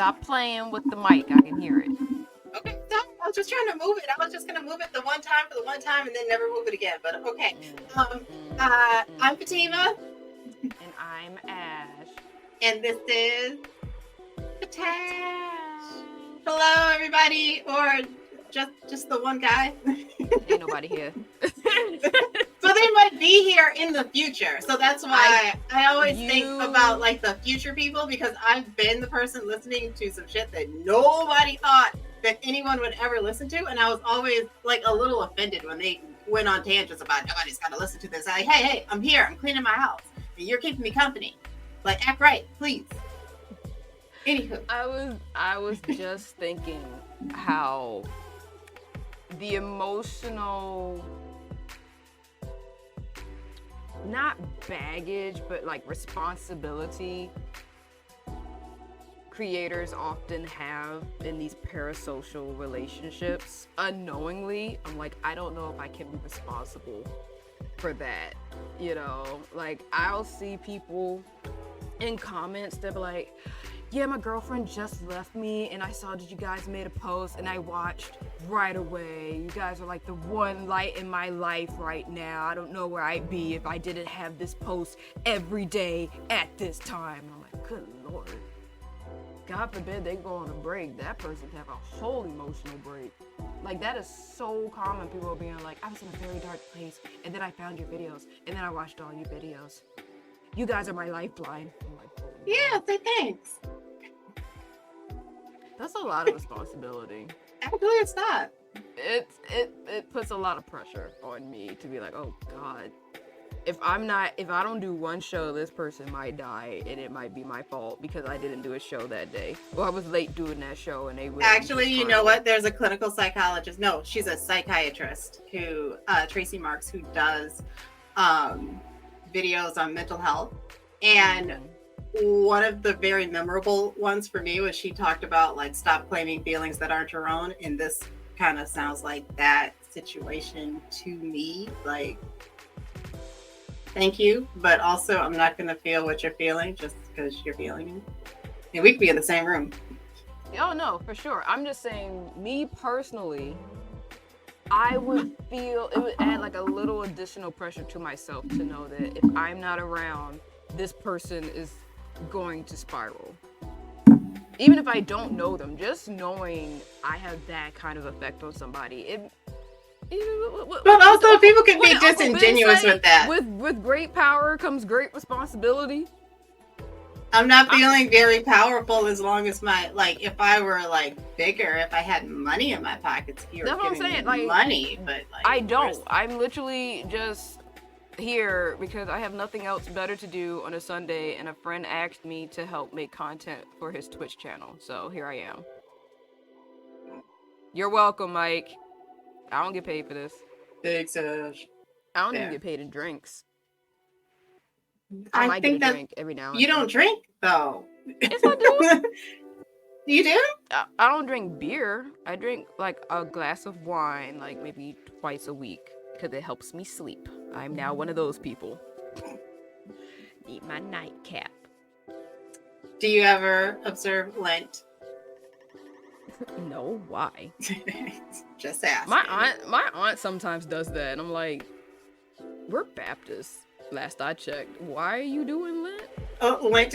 Stop playing with the mic. I can hear it. Okay, no, I was just trying to move it. I was just gonna move it the one time for the one time and then never move it again. But okay. I'm Fatima, And I'm Ash. and this is Fatash. Hello, everybody, or just the one guy. Ain't nobody here. So they might be here in the future. So that's why I always think about like the future people, because I've been the person listening to some shit that nobody thought that anyone would ever listen to, and I was always like a little offended when they went on tangents about nobody's got to listen to this. I'm like, hey, I'm here. I'm cleaning my house, and you're keeping me company. Like, act right, please. Anywho, I was just thinking how the emotional, not baggage, but like responsibility creators often have in these parasocial relationships unknowingly. I'm like, I don't know if I can be responsible for that, you know? Like, I'll see people in comments that be like, yeah, my girlfriend just left me and I saw that you guys made a post and I watched right away. You guys are like the one light in my life right now. I don't know where I'd be if I didn't have this post every day at this time. I'm like, good Lord. God forbid they go on a break. That person have a whole emotional break. Like, that is so common. People being like, I was in a very dark place and then I found your videos and then I watched all your videos. You guys are my lifeline. I'm like, oh, yeah, say thanks. That's a lot of responsibility. Actually, it's not. It puts a lot of pressure on me to be like, oh God, if I don't do one show, this person might die and it might be my fault because I didn't do a show that day. Or I was late doing that show and they Actually, you know what? There's a clinical psychologist. No, she's a psychiatrist who, Tracy Marks, who does videos on mental health. And one of the very memorable ones for me was she talked about like, stop claiming feelings that aren't your own. And this kind of sounds like that situation to me. Like, thank you, but also I'm not going to feel what you're feeling just because you're feeling it. And we could be in the same room. Oh no, for sure. I'm just saying, me personally, I would feel it would add like a little additional pressure to myself to know that if I'm not around, this person is going to spiral. Even if I don't know them, just knowing I have that kind of effect on somebody, but also people can be disingenuous with that. With great power comes great responsibility. I'm not feeling very powerful as long as if I were like bigger, if I had money in my pockets, you were giving me like money, but like I don't. I'm literally just here because I have nothing else better to do on a Sunday, and a friend asked me to help make content for his Twitch channel, so here I am. You're welcome, Mike. I don't get paid for this. Thanks, Ash. I don't even get paid in drinks. I might think get a that drink every now and you then. don't drink though. Yes, I do. You do? I don't drink beer. I drink like a glass of wine, like maybe twice a week, because it helps me sleep. I'm now one of those people. Need my nightcap. Do you ever observe Lent? No, why? Just ask. My aunt sometimes does that, and I'm like, we're Baptists. Last I checked. Why are you doing Lent? Lent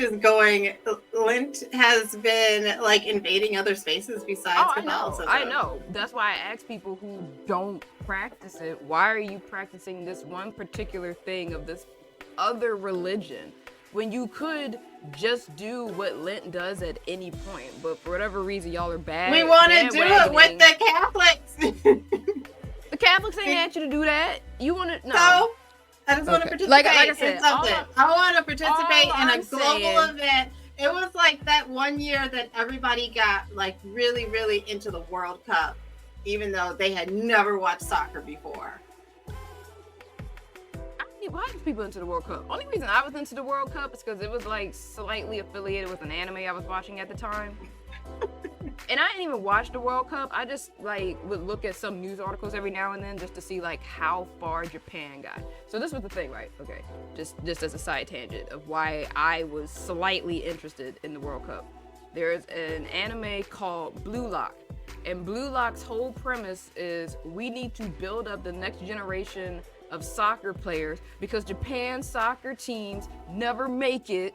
has been like invading other spaces besides Catholicism. I know. That's why I ask people who don't practice it, why are you practicing this one particular thing of this other religion when you could just do what Lent does at any point? But for whatever reason, y'all are bad. We want to do it with the Catholics. The Catholics ain't asked you to do that. You want to no. I just want to participate like I said, in something. I want to participate in a global event. It was like that one year that everybody got like really, really into the World Cup, even though they had never watched soccer before. Why are people into the World Cup? Only reason I was into the World Cup is because it was like slightly affiliated with an anime I was watching at the time. And I didn't even watch the World Cup. I just like would look at some news articles every now and then just to see like how far Japan got. So this was the thing, right? Okay, just as a side tangent of why I was slightly interested in the World Cup. there's an anime called Blue Lock. And Blue Lock's whole premise is we need to build up the next generation of soccer players because Japan's soccer teams never make it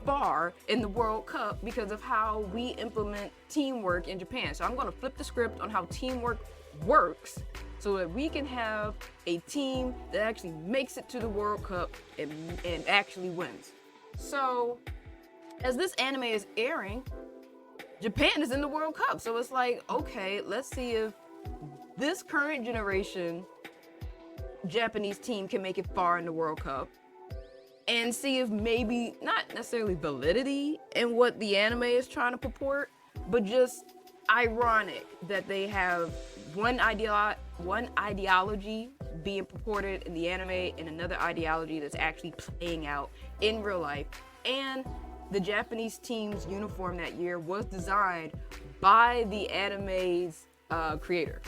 far in the World Cup because of how we implement teamwork in Japan. So I'm going to flip the script on how teamwork works so that we can have a team that actually makes it to the World Cup and actually wins. So as this anime is airing, Japan is in the World Cup. So it's like, okay, let's see if this current generation Japanese team can make it far in the World Cup and see if maybe not necessarily validity in what the anime is trying to purport, but just ironic that they have one ideology being purported in the anime and another ideology that's actually playing out in real life. And the Japanese team's uniform that year was designed by the anime's creator.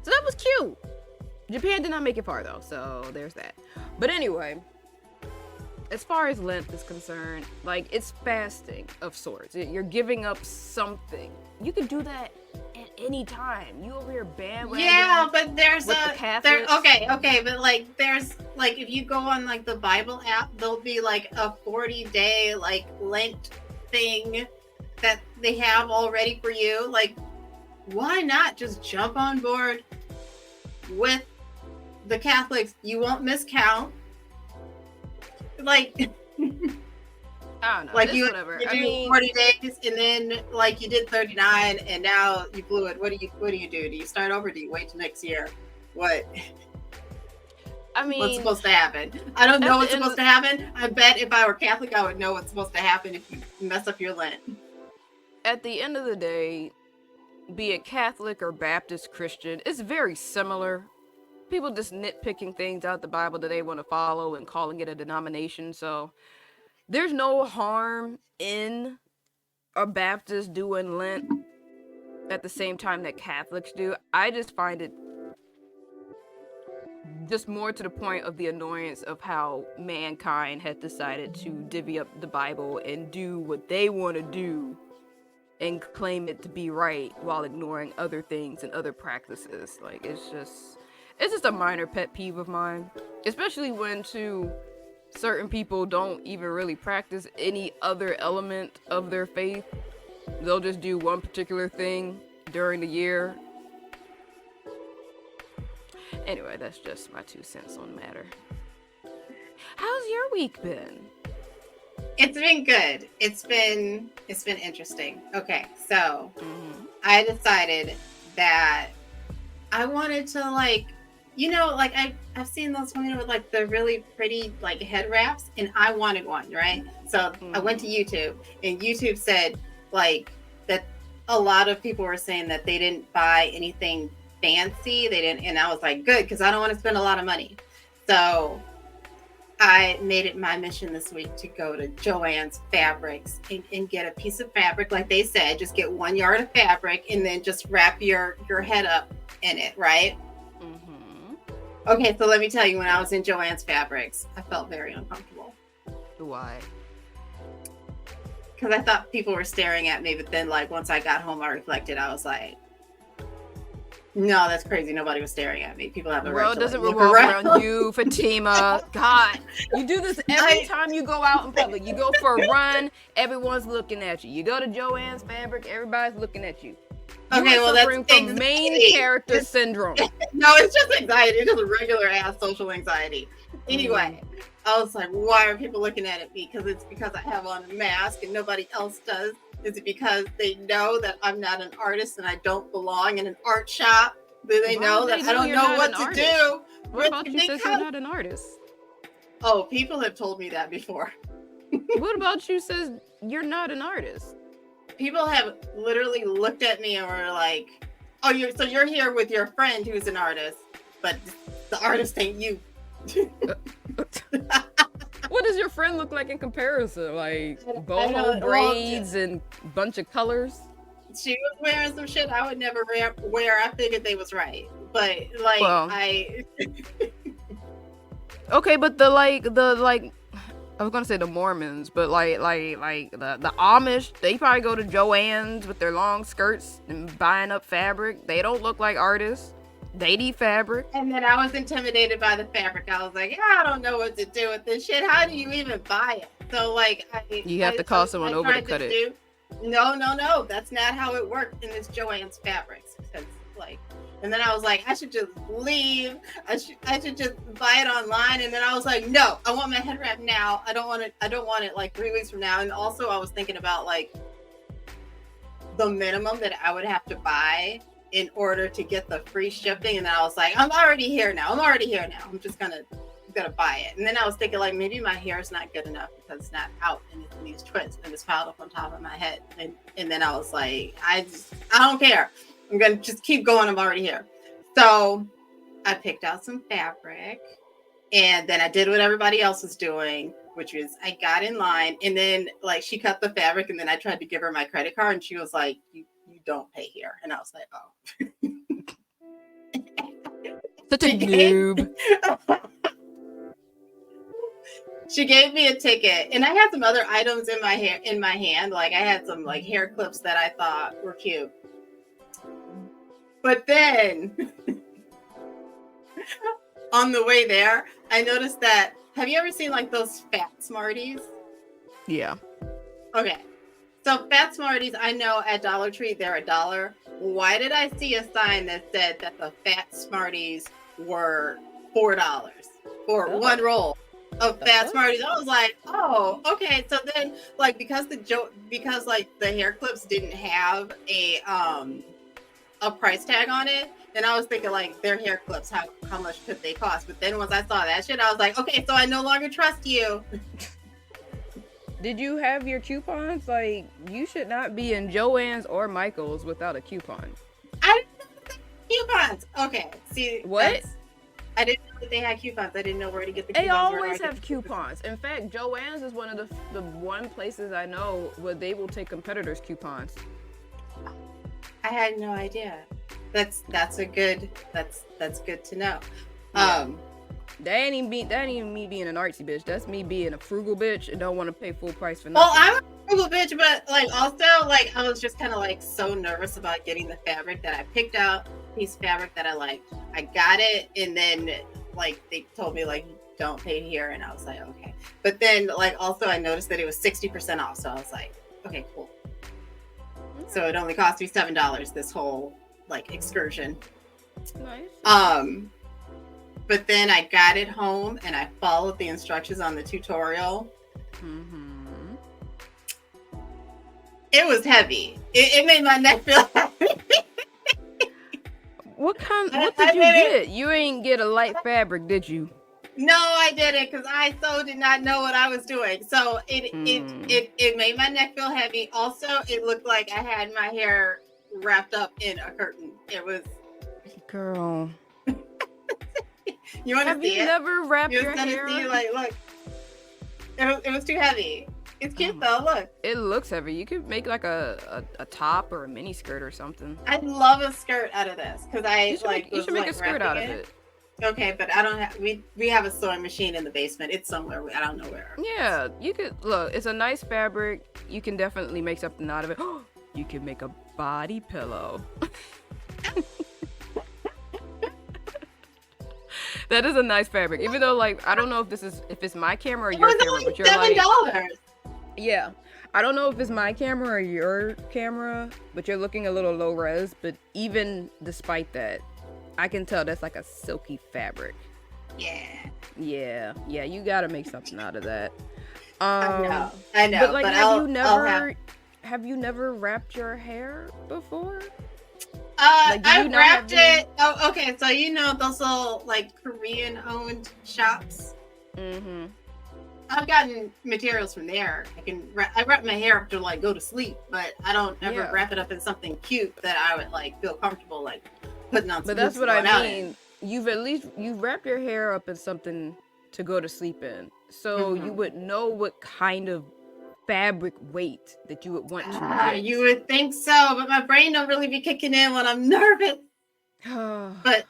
So that was cute. Japan did not make it far though, so there's that. But anyway, as far as Lent is concerned, like, it's fasting of sorts. You're giving up something. You can do that at any time. You over here bandwagon. Yeah, but there's with the Catholics. okay, but like there's like if you go on like the Bible app, there'll be like a 40-day like Lent thing that they have already for you. Like, why not just jump on board with the Catholics? You won't miscount. Like, I don't know. like it's you whatever. do I mean, 40 days and then like you did 39 and now you blew it. What do you do? Do you start over? Do you wait till next year? What? I mean, What's supposed to happen? I don't know what's supposed to happen. I bet if I were Catholic, I would know what's supposed to happen if you mess up your Lent. at the end of the day, be it Catholic or Baptist, Christian, it's very similar. People just nitpicking things out the Bible that they want to follow and calling it a denomination. So there's no harm in a Baptist doing Lent at the same time that Catholics do. I just find it just more to the point of the annoyance of how mankind has decided to divvy up the Bible and do what they want to do and claim it to be right while ignoring other things and other practices. Like, it's just a minor pet peeve of mine, especially when certain people don't even really practice any other element of their faith. They'll just do one particular thing during the year. Anyway, that's just my 2 cents on the matter. How's your week been? It's been good. It's been interesting. Okay, so I decided that I wanted to, like, you know, like I've seen those women with like the really pretty like head wraps, and I wanted one, right? So I went to YouTube, and YouTube said like that a lot of people were saying that they didn't buy anything fancy. They didn't, and I was like, good, because I don't want to spend a lot of money. So I made it my mission this week to go to Joann's Fabrics and get a piece of fabric, like they said, just get 1 yard of fabric and then just wrap your head up in it, right? Okay, so let me tell you, when I was in Joann's Fabrics, I felt very uncomfortable. Why? Because I thought people were staring at me, but then like once I got home, I reflected. I was like, no, that's crazy. Nobody was staring at me. People have the right to doesn't look revolve around. around you, Fatima. God, you do this every time you go out in public. You go for a run, everyone's looking at you. You go to Joann's Fabric, everybody's looking at you. Okay, well, that's suffering from main character syndrome. No, it's just anxiety. It's just a regular ass social anxiety. Anyway, I was like, why are people looking at me? Because I have on a mask and nobody else does. Is it because they know that I'm not an artist and I don't belong in an art shop? Do they know that I don't know what to do? What about you says you're not an artist? Oh, people have told me that before. What about you says you're not an artist? People have literally looked at me and were like, oh, you're here with your friend who's an artist, but the artist ain't you. What does your friend look like in comparison? Like boho braids and bunch of colors? She was wearing some shit I would never wear. I figured they was right, but like, well, okay, but the I was gonna say the Mormons, but like the Amish, they probably go to Joann's with their long skirts and buying up fabric. They don't look like artists. They need fabric. And then I was intimidated by the fabric. I was like, yeah, I don't know what to do with this shit. How do you even buy it? So like, You have to call someone over to cut it. No. That's not how it worked in this Joann's fabrics. Because like, and then I was like, I should just leave. I should just buy it online. And then I was like, no, I want my head wrap now. I don't want it like 3 weeks from now. And also I was thinking about like the minimum that I would have to buy in order to get the free shipping. And then I was like, I'm already here now. I'm just gonna buy it. And then I was thinking like maybe my hair is not good enough because it's not out and it's in these twists and it's piled up on top of my head. And then I was like, I don't care. I'm gonna just keep going. I'm already here. So I picked out some fabric and then I did what everybody else was doing, which was I got in line and then like she cut the fabric and then I tried to give her my credit card and she was like, you don't pay here. And I was like, oh. Such a noob. She gave me a ticket and I had some other items in my hand. Like I had some like hair clips that I thought were cute. But then on the way there, I noticed that, have you ever seen like those Fat Smarties? Yeah. Okay. So Fat Smarties, I know at Dollar Tree, they're $1. Why did I see a sign that said that the Fat Smarties were $4 for one roll of Fat Smarties? I was like, oh, okay. So then like, because like the hair clips didn't have a price tag on it, and I was thinking like their hair clips, how much could they cost? But then once I saw that shit, I was like, okay, so I no longer trust you. Did you have your coupons? Like, you should not be in Joann's or Michael's without a coupon. I didn't know they had coupons. Okay, see what? I didn't know that they had coupons. I didn't know where to get the coupons. They always have coupons. In fact, Joann's is one of the one places I know where they will take competitors' coupons. I had no idea. That's good to know. Yeah. That ain't even me being an artsy bitch. That's me being a frugal bitch and don't want to pay full price for nothing. Well, I'm a frugal bitch, but like also like I was just kind of like so nervous about getting the fabric that I picked out a piece of fabric that I liked. I got it, and then like they told me like don't pay here, and I was like okay. But then like also I noticed that it was 60% off, so I was like okay, cool. So it only cost me $7 this whole like excursion. Nice. But then I got it home and I followed the instructions on the tutorial. Mm-hmm. It was heavy. It made my neck feel heavy. What did you get? You ain't get a light fabric, did you? No, I didn't, because I so did not know what I was doing. So it made my neck feel heavy. Also, it looked like I had my hair wrapped up in a curtain. It was. Girl. You want to see it? Have you never wrapped your hair? See, like, look. It was too heavy. It's cute though. Look. It looks heavy. You could make like a top or a mini skirt or something. I'd love a skirt out of this because you should make a skirt out of it. Okay, but I don't have. We have a sewing machine in the basement. It's somewhere. I don't know where. Yeah, you could look. It's a nice fabric. You can definitely make something out of it. You can make a body pillow. That is a nice fabric. Even though, like, I don't know if it's my camera or your camera, but you're like $7. Yeah, I don't know if it's my camera or your camera, but you're looking a little low res. But even despite that, I can tell that's like a silky fabric. Yeah. You gotta make something out of that. I know. But like, have you never wrapped your hair before? I wrapped it. Oh, okay. So you know those little like Korean-owned shops. Mm-hmm. I've gotten materials from there. I wrap my hair up to like go to sleep, but I don't ever wrap it up in something cute that I would like feel comfortable like putting on. But that's what I mean. You've wrapped your hair up in something to go to sleep in, so you would know what kind of fabric weight that you would want to use. You would think so, but my brain don't really be kicking in when I'm nervous. But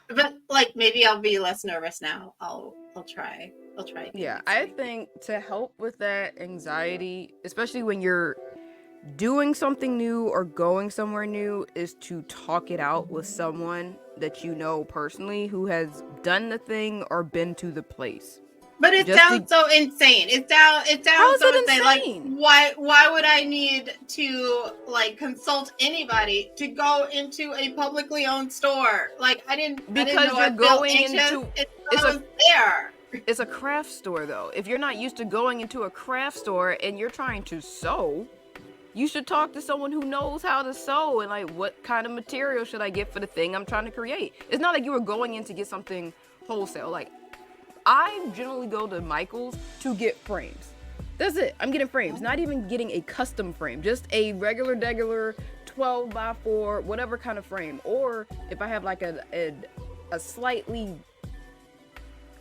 like maybe I'll be less nervous now. I'll try. I'll try again Yeah, next I week. think to help with that anxiety, especially when you're doing something new or going somewhere new, is to talk it out with someone that you know personally who has done the thing or been to the place. But it Just to sounds so insane. It How sounds is so it insane. Like insane? why would I need to like consult anybody to go into a publicly owned store? Like I didn't Because know you're I feel going anxious into until it's I a was there. it's a craft store though. If you're not used to going into a craft store and you're trying to sew, you should talk to someone who knows how to sew and like what kind of material should I get for the thing I'm trying to create. It's not like you were going in to get something wholesale. Like I generally go to Michael's to get frames. That's it. I'm getting frames. Not even getting a custom frame. Just a regular 12 by 4, whatever kind of frame. Or if I have like a slightly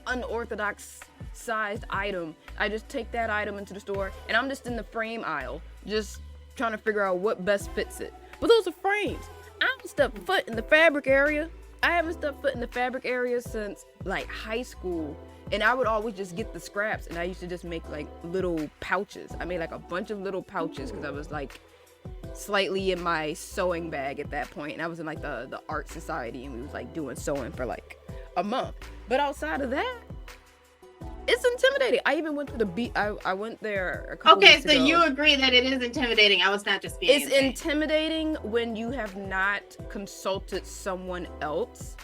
unorthodox sized item, I just take that item into the store and I'm just in the frame aisle, just trying to figure out what best fits it. But those are frames. I haven't stepped foot in the fabric area. I haven't stepped foot in the fabric area since like high school. And I would always just get the scraps and I used to just make like little pouches. I made like a bunch of little pouches because I was like slightly in my sewing bag at that point, and I was in like the art society and we was like doing sewing for like a month. But outside of that, it's intimidating. I even went to the beach. I went there a couple Okay, weeks so ago. you agree that it is intimidating. I was not just being It's intimidating when you have not consulted someone else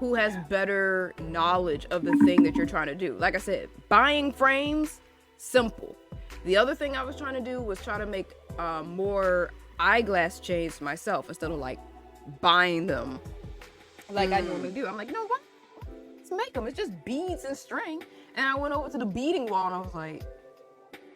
who has better knowledge of the thing that you're trying to do. Like I said, buying frames, simple. The other thing I was trying to do was try to make more eyeglass chains myself instead of like buying them like I normally do. I'm like, you know what? Let's make them. It's just beads and string. And I went over to the beading wall and I was like,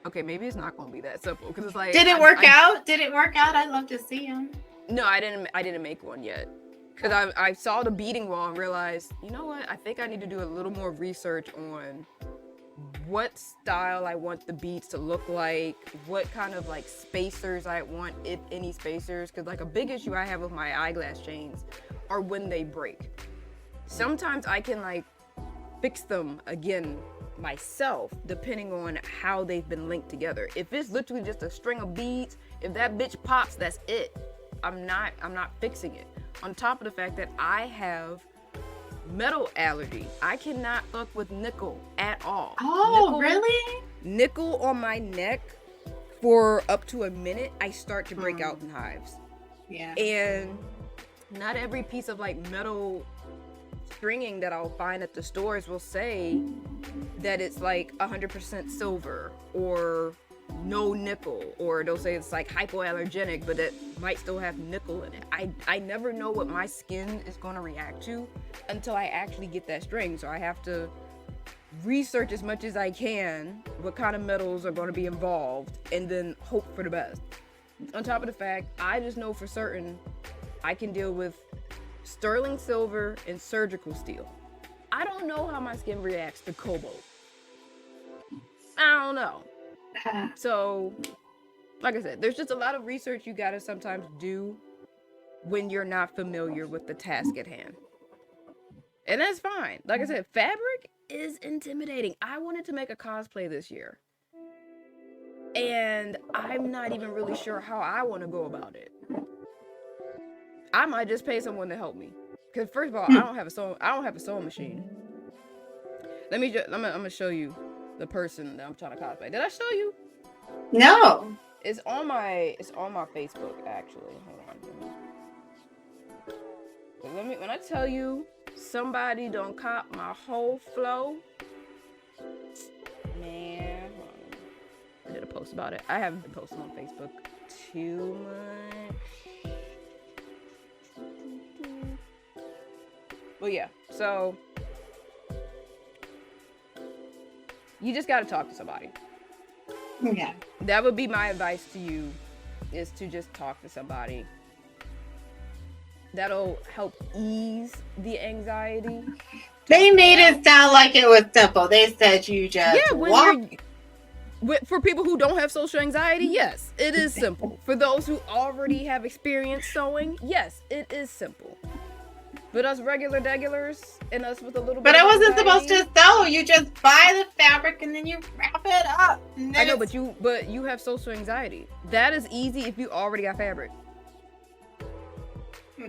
okay, maybe it's not going to be that simple because it's like. Did it work out? Did it work out? I'd love to see them. No, I didn't make one yet. Because I saw the beading wall and realized, you know what? I think I need to do a little more research on what style I want the beads to look like, what kind of like spacers I want, if any spacers. Because like a big issue I have with my eyeglass chains are when they break. Sometimes I can like fix them again myself depending on how they've been linked together. If it's literally just a string of beads, if that bitch pops, that's it. I'm not fixing it. On top of the fact that I have metal allergy. I cannot fuck with nickel at all. Oh, really? Nickel on my neck for up to a minute, I start to break out in hives. Yeah. And not every piece of like metal stringing that I'll find at the stores will say that it's like 100% silver or no nickel, or they'll say it's like hypoallergenic, but it might still have nickel in it. I never know what my skin is going to react to until I actually get that string. So I have to research as much as I can what kind of metals are going to be involved and then hope for the best. On top of the fact, I just know for certain I can deal with sterling silver and surgical steel. I don't know how my skin reacts to cobalt. I don't know. So, like I said, there's just a lot of research you gotta sometimes do when you're not familiar with the task at hand. And that's fine. Like I said, fabric is intimidating. I wanted to make a cosplay this year. And I'm not even really sure how I want to go about it. I might just pay someone to help me. Cause first of all, I don't have a sewing machine. I'm gonna show you the person that I'm trying to cosplay. Did I show you? No. It's on my Facebook actually. Hold on. When I tell you somebody don't cop my whole flow, man. I did a post about it. I haven't been posting on Facebook too much. Well, yeah. So you just gotta talk to somebody. Yeah. That would be my advice to you, is to just talk to somebody. That'll help ease the anxiety. They made it sound like it was simple. They said you just for people who don't have social anxiety, yes, it is simple. For those who already have experience sewing, yes, it is simple. But us regulars and us with a little But bit I of wasn't anxiety, supposed to sew. You just buy the fabric and then you wrap it up. I know, but you have social anxiety. That is easy if you already got fabric.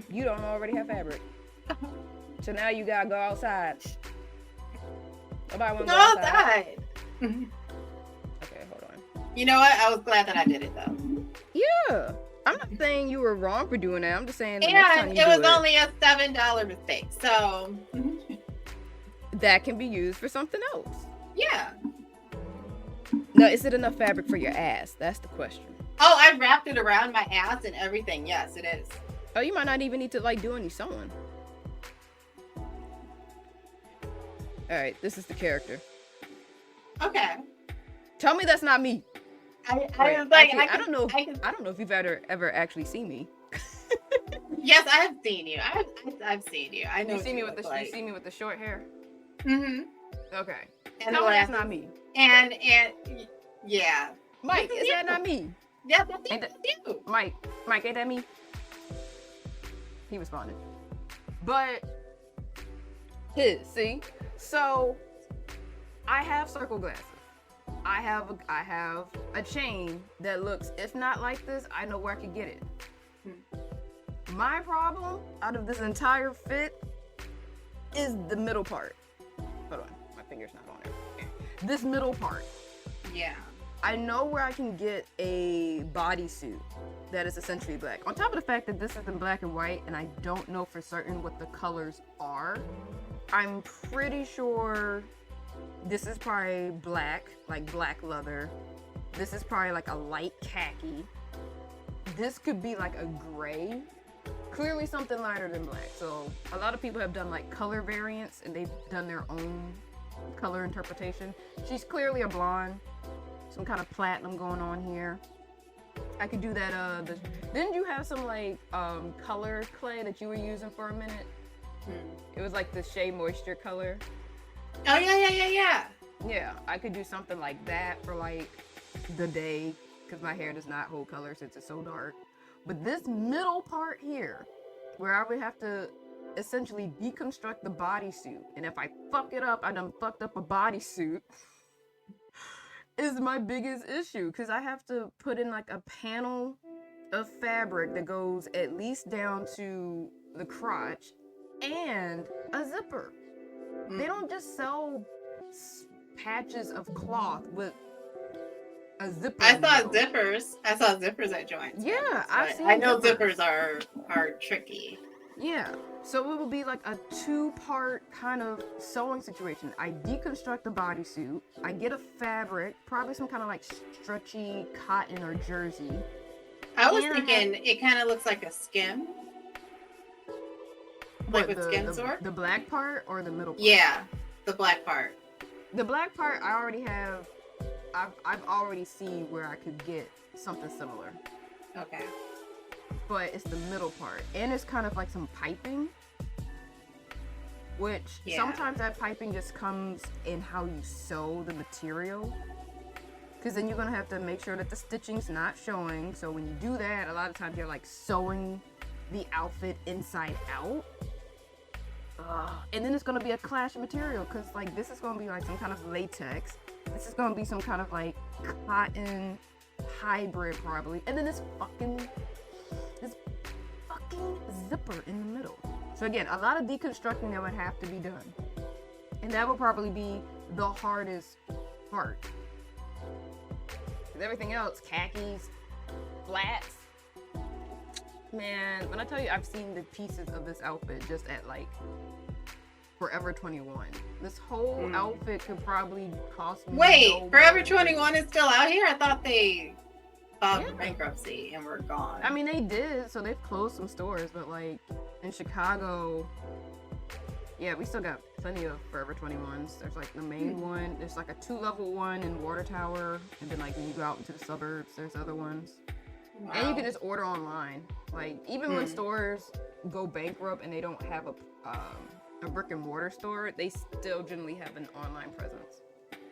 You don't already have fabric. So now you gotta go outside. Nobody wanna go outside. Okay, hold on. You know what? I was glad that I did it though. Yeah. I'm not saying you were wrong for doing that. I'm just saying And it was only a $7 mistake. So that can be used for something else. yeah. Now, is it enough fabric for your ass? That's the question. Oh, I wrapped it around my ass and everything. Yes, it is. Oh, you might not even need to like do any sewing. All right, this is the character. Okay. Tell me that's not me. I Right. was like, Actually, I don't know. I don't know if you've ever actually seen me. yes, I have seen you. I've seen you. I know. You see me with the you see me with the short hair. Mm-hmm. Okay. And Tell me that's not me. And yeah. Mike, is that not me? Yeah, that's you. Mike, ain't that me? He responded. But see, so I have circle glasses. I have a chain that looks, if not like this, I know where I could get it. My problem out of this entire fit is the middle part. Hold on, my finger's not on it. This middle part. Yeah. I know where I can get a bodysuit that is essentially black. On top of the fact that this is in black and white, and I don't know for certain what the colors are, I'm pretty sure this is probably black, like black leather. This is probably like a light khaki. This could be like a gray. Clearly something lighter than black. So a lot of people have done like color variants and they've done their own color interpretation. She's clearly a blonde. Some kind of platinum going on here. I could do that. Didn't you have some like color clay that you were using for a minute? It was like the Shea Moisture color. Oh yeah. Yeah, I could do something like that for like the day because my hair does not hold color since it's so dark. But this middle part here, where I would have to essentially deconstruct the bodysuit, and if I fuck it up, I done fucked up a bodysuit, is my biggest issue because I have to put in like a panel of fabric that goes at least down to the crotch and a zipper. They don't just sell patches of cloth with a zipper. I saw zippers at joints. Yeah, I know zippers are tricky. Yeah, so it would be like a two-part kind of sewing situation. I deconstruct the bodysuit, I get a fabric, probably some kind of like stretchy cotton or jersey. I was thinking it kind of looks like a skim. Like with skin sore? The black part or the middle part? Yeah, the black part. The black part I already have. I've already seen where I could get something similar. Okay. But it's the middle part. And it's kind of like some piping. Which sometimes that piping just comes in how you sew the material. Because then you're going to have to make sure that the stitching's not showing. So when you do that, a lot of times you're like sewing the outfit inside out. And then it's going to be a clash of material because like this is going to be like some kind of latex. This is going to be some kind of like cotton hybrid probably. And then this fucking zipper in the middle. So again, a lot of deconstructing that would have to be done. And that would probably be the hardest part. Because everything else, khakis, flats. Man, when I tell you I've seen the pieces of this outfit just at like Forever 21. This whole outfit could probably cost me. Wait, Forever 21 is still out here? I thought they filed bankruptcy and were gone. I mean, they did, so they've closed some stores, but like in Chicago, yeah, we still got plenty of Forever 21s. There's like the main one. There's like a 2-level one in Water Tower, and then like when you go out into the suburbs, there's other ones. Wow. And you can just order online. Like even when stores go bankrupt and they don't have a brick and mortar store, they still generally have an online presence.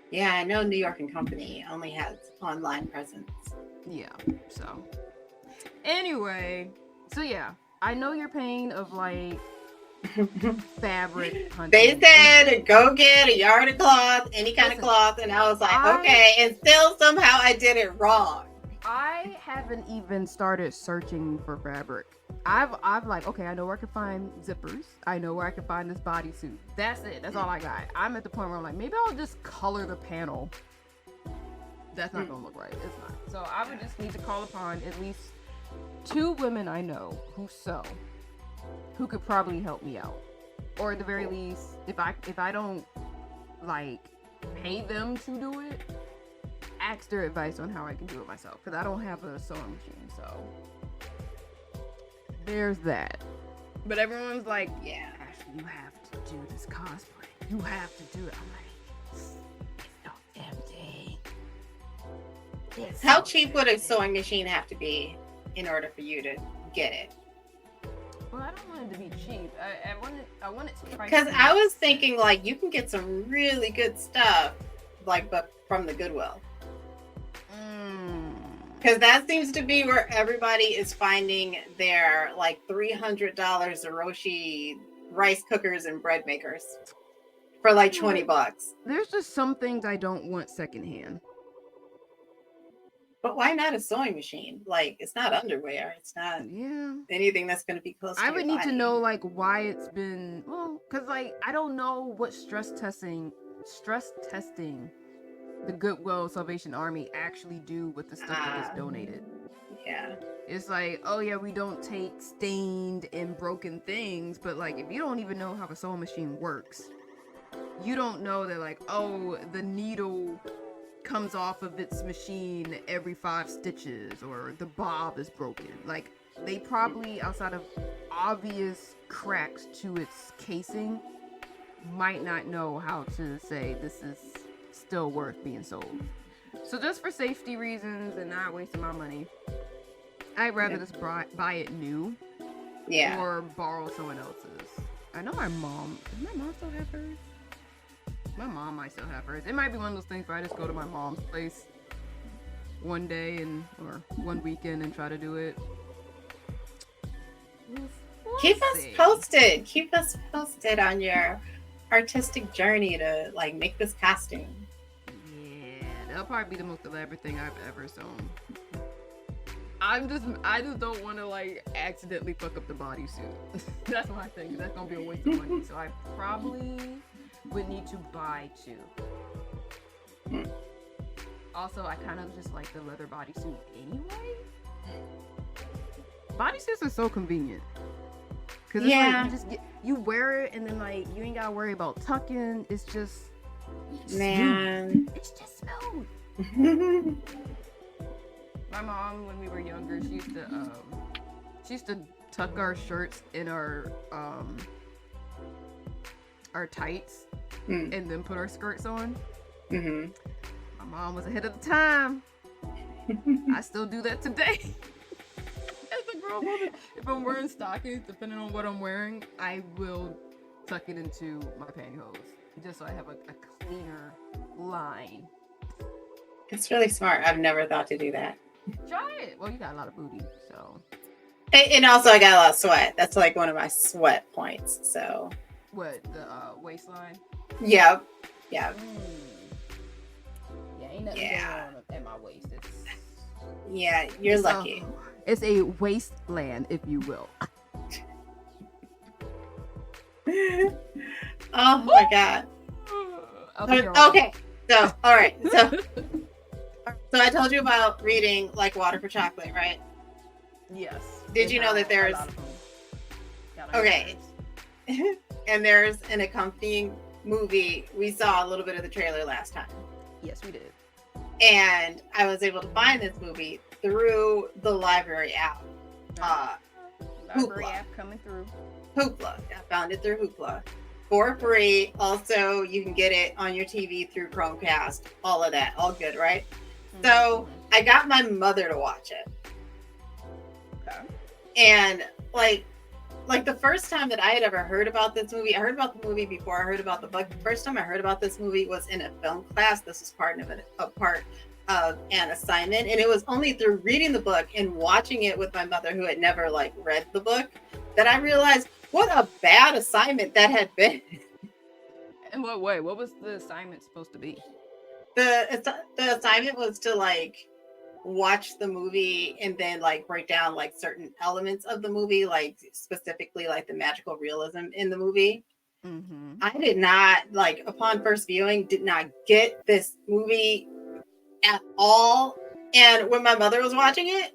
Yeah, I know New York and Company only has online presence. Yeah, so anyway, so yeah, I know your pain of like fabric hunting. They said go get a yard of cloth, any kind of cloth, and I was like, okay, and still somehow I did it wrong. I haven't even started searching for fabric. I've like, okay, I know where I can find zippers. I know where I can find this bodysuit. That's it. That's all I got. I'm at the point where I'm like, maybe I'll just color the panel. That's not gonna look right. It's not. So I would just need to call upon at least 2 women I know who sew, who could probably help me out, or at the very least, if I don't like pay them to do it, ask their advice on how I can do it myself, because I don't have a sewing machine. So there's that. But everyone's like, yeah, Ashley, you have to do this cosplay. You have to do it. I'm like, it's not empty. How cheap would a sewing machine have to be in order for you to get it? Well, I don't want it to be cheap. I want it to price. Because I was thinking like you can get some really good stuff, like but from the Goodwill. Because that seems to be where everybody is finding their like $300 Orochi rice cookers and bread makers for like $20. There's just some things I don't want secondhand. But why not a sewing machine? Like, it's not underwear. It's not anything that's going to be close to I would need to know, like, why it's been... Well, because, like, I don't know what stress testing the Goodwill Salvation Army actually do with the stuff that gets donated. Yeah. It's like, oh, yeah, we don't take stained and broken things, but, like, if you don't even know how a sewing machine works, you don't know that, like, oh, the needle comes off of its machine every 5 stitches, or the bob is broken. Like, they probably, outside of obvious cracks to its casing, might not know how to say this is still worth being sold. So just for safety reasons and not wasting my money, I'd rather just buy it new, or borrow someone else's. I know my mom. Does my mom still have hers? My mom might still have hers. It might be one of those things where I just go to my mom's place one day or one weekend and try to do it. Keep us posted. Keep us posted on your artistic journey to like make this costume. Yeah, that'll probably be the most elaborate thing I've ever sewn. I just don't want to like accidentally fuck up the bodysuit. That's my thing. That's gonna be a waste of money. So I probably would need to buy 2. Also, I kind of just like the leather bodysuit anyway. Bodysuits are so convenient. Cause it's like you wear it and then like you ain't gotta worry about tucking. It's just smooth. It's just smooth. My mom, when we were younger, she used to tuck our shirts in our tights and then put our skirts on. My mom was ahead of the time. I still do that today. As a grown woman, if I'm wearing stockings, depending on what I'm wearing, I will tuck it into my pantyhose just so I have a cleaner line. It's really smart. I've never thought to do that. Try it. Well, you got a lot of booty, so. And also, I got a lot of sweat. That's like one of my sweat points. So. What, the waistline? Yep. Yeah. Yeah, ain't nothing going on at my waist. You're lucky. It's a wasteland, if you will. Oh my god. Okay. So, all right. So I told you about reading like Water for Chocolate, right? Yes. Did you know that there's and there's an accompanying movie? We saw a little bit of the trailer last time. Yes, we did. And I was able to find this movie through the library app. Library app coming through. Hoopla. I found it through Hoopla for free. Also, you can get it on your TV through Chromecast. All of that. All good, right? So I got my mother to watch it. Okay. And like the first time that I had ever heard about this movie, I heard about the movie before I heard about the book. The first time I heard about this movie was in a film class. This was part of an assignment, and it was only through reading the book and watching it with my mother, who had never like read the book, that I realized what a bad assignment that had been. In what way? What was the assignment supposed to be? The assignment was to like watch the movie and then like break down like certain elements of the movie, like specifically like the magical realism in the movie. Mm-hmm. I did not, like, upon first viewing, did not get this movie at all. And when my mother was watching it,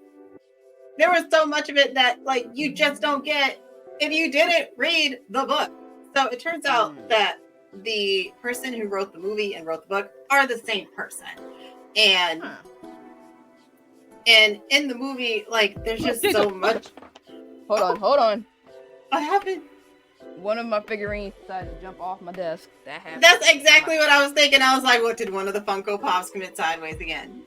there was so much of it that like you just don't get if you didn't read the book. So it turns out that the person who wrote the movie and wrote the book are the same person. And and in the movie, like, there's just so much. Hold on. I haven't. One of my figurines decided to jump off my desk. That happened. That's exactly what I was thinking. I was like, what, did one of the Funko Pops commit sideways again?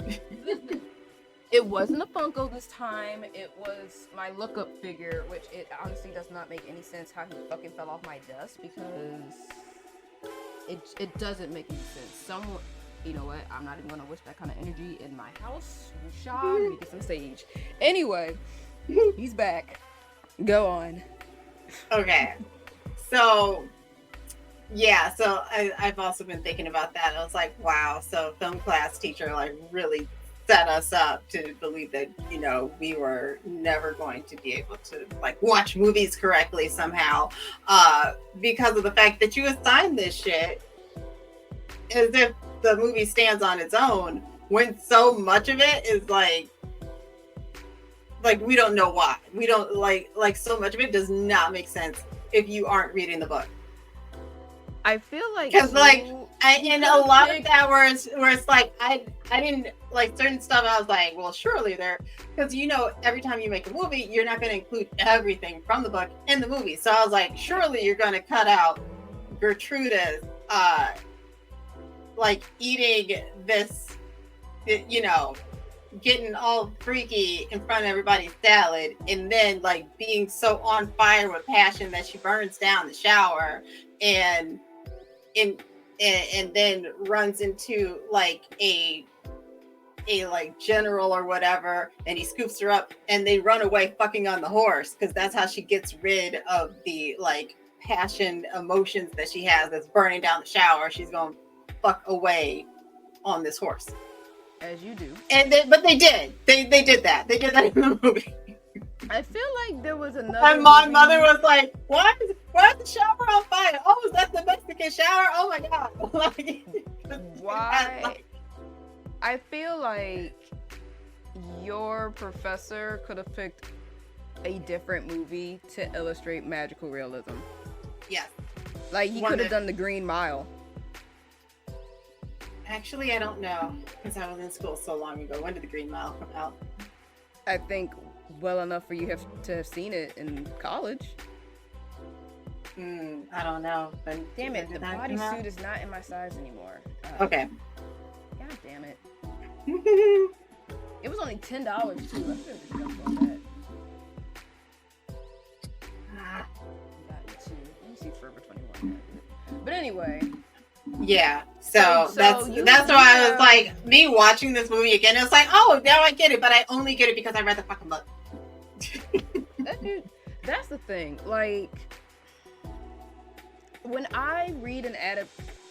It wasn't a Funko this time. It was my lookup figure, which it honestly does not make any sense how he fucking fell off my desk, because it doesn't make any sense. Someone, you know what? I'm not even gonna wish that kind of energy in my house. Sean, let me get some sage. Anyway, he's back. Go on. Okay. So, yeah, so I've also been thinking about that. I was like, wow, so film class teacher like really set us up to believe that, you know, we were never going to be able to like watch movies correctly somehow, because of the fact that you assigned this shit as if the movie stands on its own, when so much of it is like we don't know why. We don't like so much of it does not make sense if you aren't reading the book. I feel like because and a lot of that where it's like I didn't like certain stuff. I was like, well, surely there, because you know every time you make a movie, you're not going to include everything from the book in the movie. So I was like, surely you're going to cut out Gertruda's like eating this, you know, getting all freaky in front of everybody's salad, and then like being so on fire with passion that she burns down the shower and then runs into like a like general or whatever, and he scoops her up and they run away fucking on the horse, because that's how she gets rid of the like passion emotions that she has that's burning down the shower. She's going fuck away on this horse. As you do. And but they did that. They did that in the movie. I feel like there was another. And my mother was like, "Why is the shower on fire? Oh, is that the Mexican shower? Oh my god!" Like, why? I feel like your professor could have picked a different movie to illustrate magical realism. Yes. Like he could have done The Green Mile. Actually, I don't know, because I was in school so long ago. When did The Green Mile come out? I think well enough for you to have seen it in college. I don't know. But damn it, the bodysuit is not in my size anymore. Okay. God damn it. It was only $10 too. I should have just jumped on that. Got it too. Let me see if Forever 21 has it. But anyway. Yeah, so that's why I was like, me watching this movie again, it was like, oh, now I get it, but I only get it because I read the fucking book. That's the thing. Like, when I read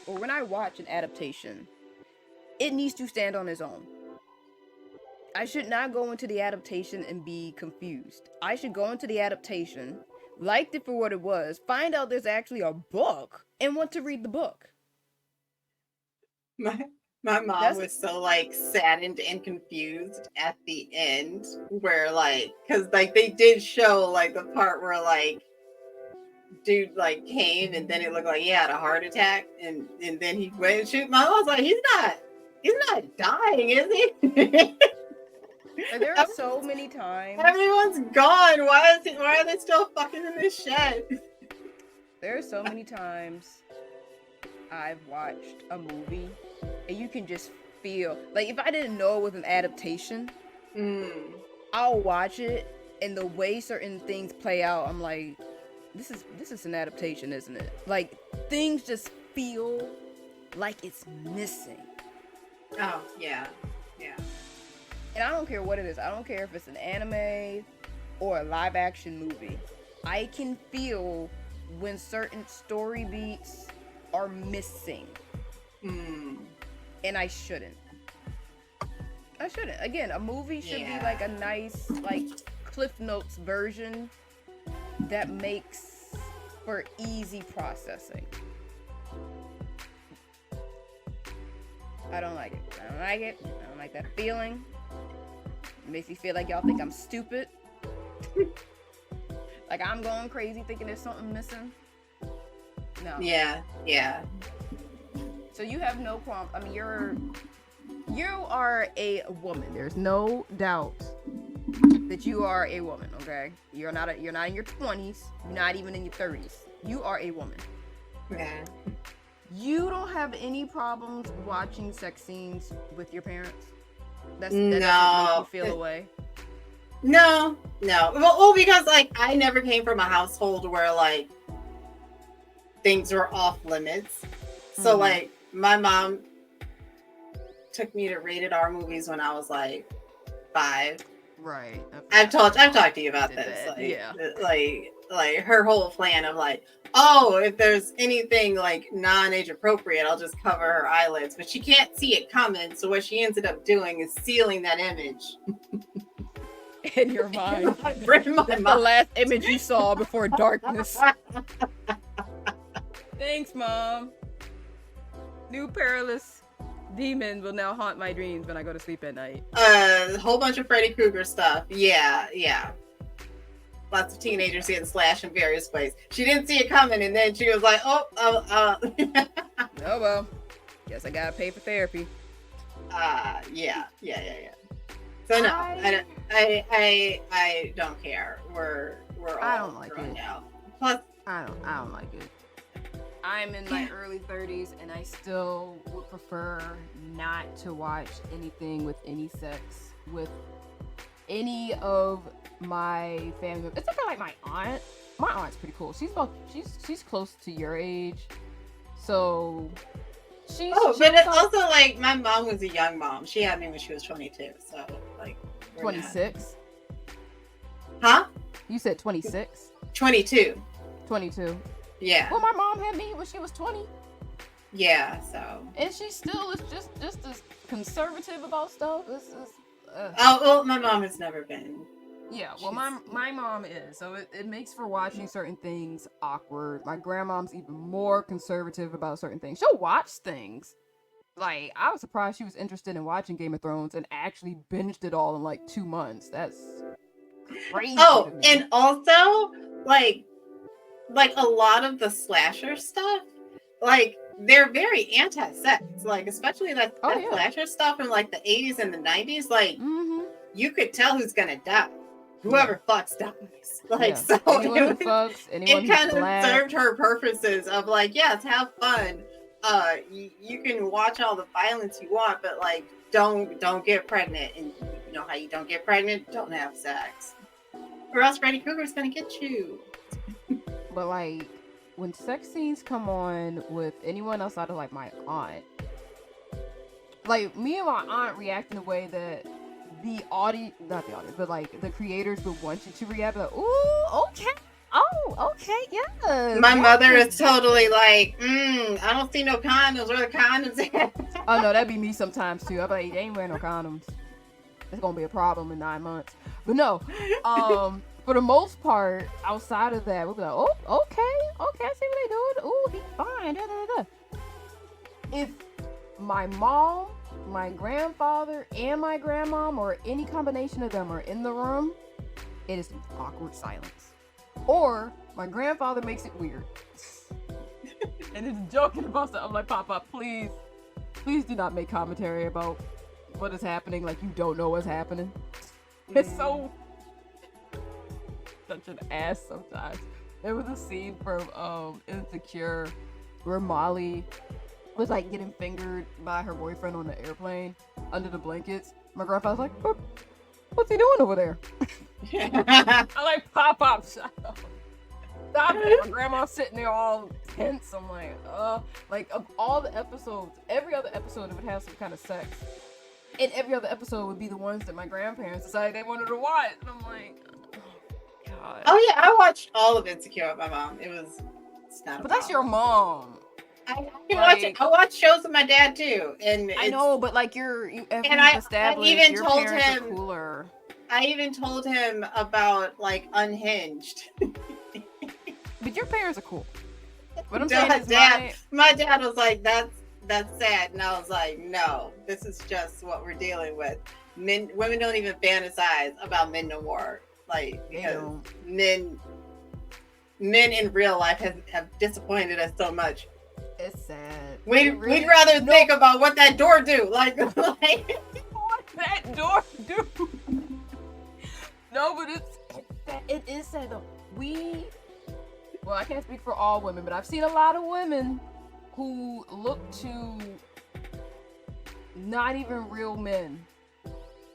when I watch an adaptation, it needs to stand on its own. I should not go into the adaptation and be confused. I should go into the adaptation, liked it for what it was, find out there's actually a book, and want to read the book. My mom was so like saddened and confused at the end, where like, because like they did show like the part where like dude like came and then it looked like he had a heart attack, and then he went and shoot. My mom was like, he's not dying, is he? There are so many times. Everyone's gone. Why are they still fucking in this shed? There are so many times I've watched a movie and you can just feel like, if I didn't know it was an adaptation, I'll watch it, and the way certain things play out, I'm like, this is an adaptation, isn't it? Like, things just feel like it's missing. Oh yeah. And I don't care what it is. I don't care if it's an anime or a live action movie. I can feel when certain story beats are missing. And I shouldn't. Again, a movie should be like a nice, like, Cliff Notes version that makes for easy processing. I don't like it. I don't like that feeling. It makes me feel like y'all think I'm stupid. Like I'm going crazy thinking there's something missing. No. Yeah. So you have no problem. I mean, you are a woman. There's no doubt that you are a woman. Okay, you're not in your 20s. You're not even in your 30s. You are a woman. Yeah. You don't have any problems watching sex scenes with your parents. That no. doesn't make you feel away. No. Well, because like I never came from a household where like things were off limits. So like my mom took me to rated R movies when I was like 5. Right. I've talked to you about this. Like, yeah. Like her whole plan of like, oh, if there's anything like non-age appropriate, I'll just cover her eyelids. But she can't see it coming, so what she ended up doing is sealing that image in your mind. The last image you saw before darkness. Thanks, Mom. New perilous demon will now haunt my dreams when I go to sleep at night. A whole bunch of Freddy Krueger stuff. Yeah. Lots of teenagers getting slashed in various ways. She didn't see it coming, and then she was like, "Oh well, guess I gotta pay for therapy." Yeah. So no, I don't care. We're all I don't like it. Out. Plus, I don't like it. I'm in my early 30s, and I still would prefer not to watch anything with any sex with any of my family members. Except for like my aunt. My aunt's pretty cool. She's close to your age, so but it's also like my mom was a young mom. She had me when she was 22. So like 26. Huh? You said 26. 22. 22. Yeah. Well, my mom had me when she was 20. Yeah. So. And she still is just as conservative about stuff. Oh well, my mom has never been. Yeah, well, my mom is, so it makes for watching certain things awkward. My grandmom's even more conservative about certain things. She'll watch things. Like, I was surprised she was interested in watching Game of Thrones and actually binged it all in like 2 months. That's crazy. Oh, and also, like a lot of the slasher stuff, like, they're very anti-sex. Like, especially that slasher stuff in like the 80s and the 90s, like, you could tell who's gonna die. Whoever fucks dies. Like, so it kind of served her purposes of like, yes, have fun. You can watch all the violence you want, but like, don't get pregnant. And you know how you don't get pregnant? Don't have sex, or else Freddy Krueger's gonna get you. But like, when sex scenes come on with anyone outside of like my aunt, like me and my aunt react in a way that not the audience, but like the creators would want you to react like, ooh, okay. Oh, okay, yeah. My mother is totally like, I don't see no condoms. Where the condoms at? Oh no, that'd be me sometimes too. I'm like, they ain't wearing no condoms. It's gonna be a problem in 9 months. But no, for the most part, outside of that, we'll be like, oh, okay, I see what they doing. Ooh, he's fine. Da, da, da. If my mom, my grandfather, and my grandmom, or any combination of them are in the room, it is awkward silence. Or my grandfather makes it weird. And is joking about stuff. I'm like, Papa, please do not make commentary about what is happening like you don't know what's happening. It's so such an ass sometimes. There was a scene from Insecure where Molly was like getting fingered by her boyfriend on the airplane under the blankets. My grandfather's like, what's he doing over there? I'm like, Pop, shut up. Stop it. My grandma's sitting there all tense. I'm like of all the episodes, every other episode it would have some kind of sex. And every other episode would be the ones that my grandparents decided they wanted to watch. And I'm like, oh, god. Oh yeah, I watched all of Insecure with my mom. It's not. But that's your mom. I can watch it. I watch shows with my dad too, and I know, but like I even your told parents him are cooler. I even told him about like Unhinged. But your parents are cool. What I'm saying is my dad was like, that's sad, and I was like, no, this is just what we're dealing with. Women don't even fantasize about men no more, like because men in real life have disappointed us so much. It's sad. We'd rather think about what that door do, like what that door do. No, but it is sad though. Well, I can't speak for all women, but I've seen a lot of women who look to not even real men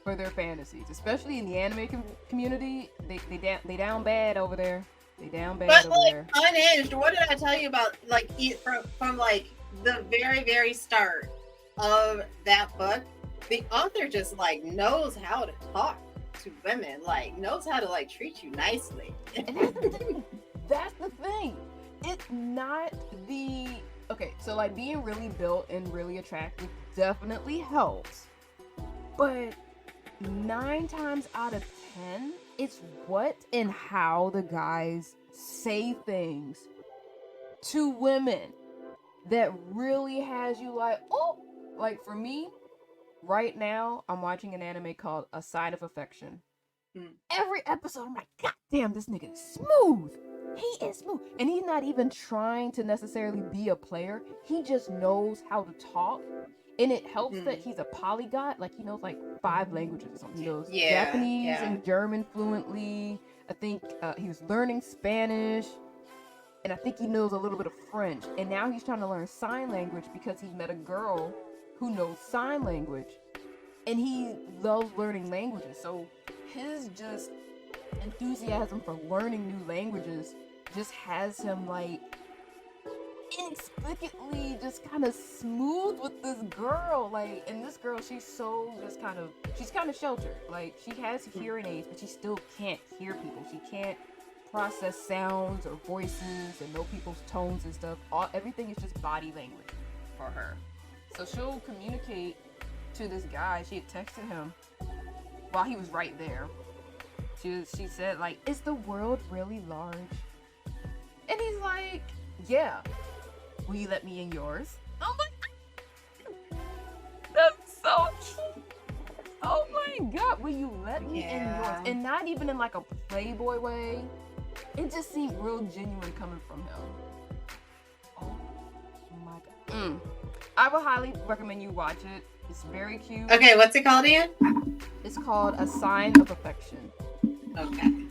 for their fantasies, especially in the anime community. They down bad over there. They down bad over there. Unhinged. What did I tell you about? Like from like the very very start of that book, the author just like knows how to talk to women, like knows how to like treat you nicely. And that's the thing. That's the thing. It's not the okay. So like being really built and really attractive definitely helps, but 9 times out of 10, it's what and how the guys say things to women that really has you like, oh, like for me, right now, I'm watching an anime called A Sign of Affection. Every episode, I'm like, God damn, this nigga is smooth. He is smooth. And he's not even trying to necessarily be a player. He just knows how to talk. And it helps that he's a polyglot. Like, he knows like 5 languages or something. He knows Japanese and German fluently. I think he was learning Spanish. And I think he knows a little bit of French. And now he's trying to learn sign language because he met a girl who knows sign language. And he loves learning languages. So his just enthusiasm for learning new languages just has him like inexplicably just kind of smooth with this girl. Like, and this girl, she's kind of sheltered. Like, she has hearing aids, but she still can't hear people. She can't process sounds or voices and know people's tones and stuff. Everything is just body language for her. So she'll communicate to this guy. She had texted him while he was right there. She said, like, is the world really large? And he's like, yeah. Will you let me in yours? I'm like, that's so cute. Oh my God, will you let me in yours? And not even in like a playboy way. It just seemed real genuine coming from him. Oh my God. I would highly recommend you watch it. It's very cute. Okay, what's it called again? It's called A Sign of Affection. Okay.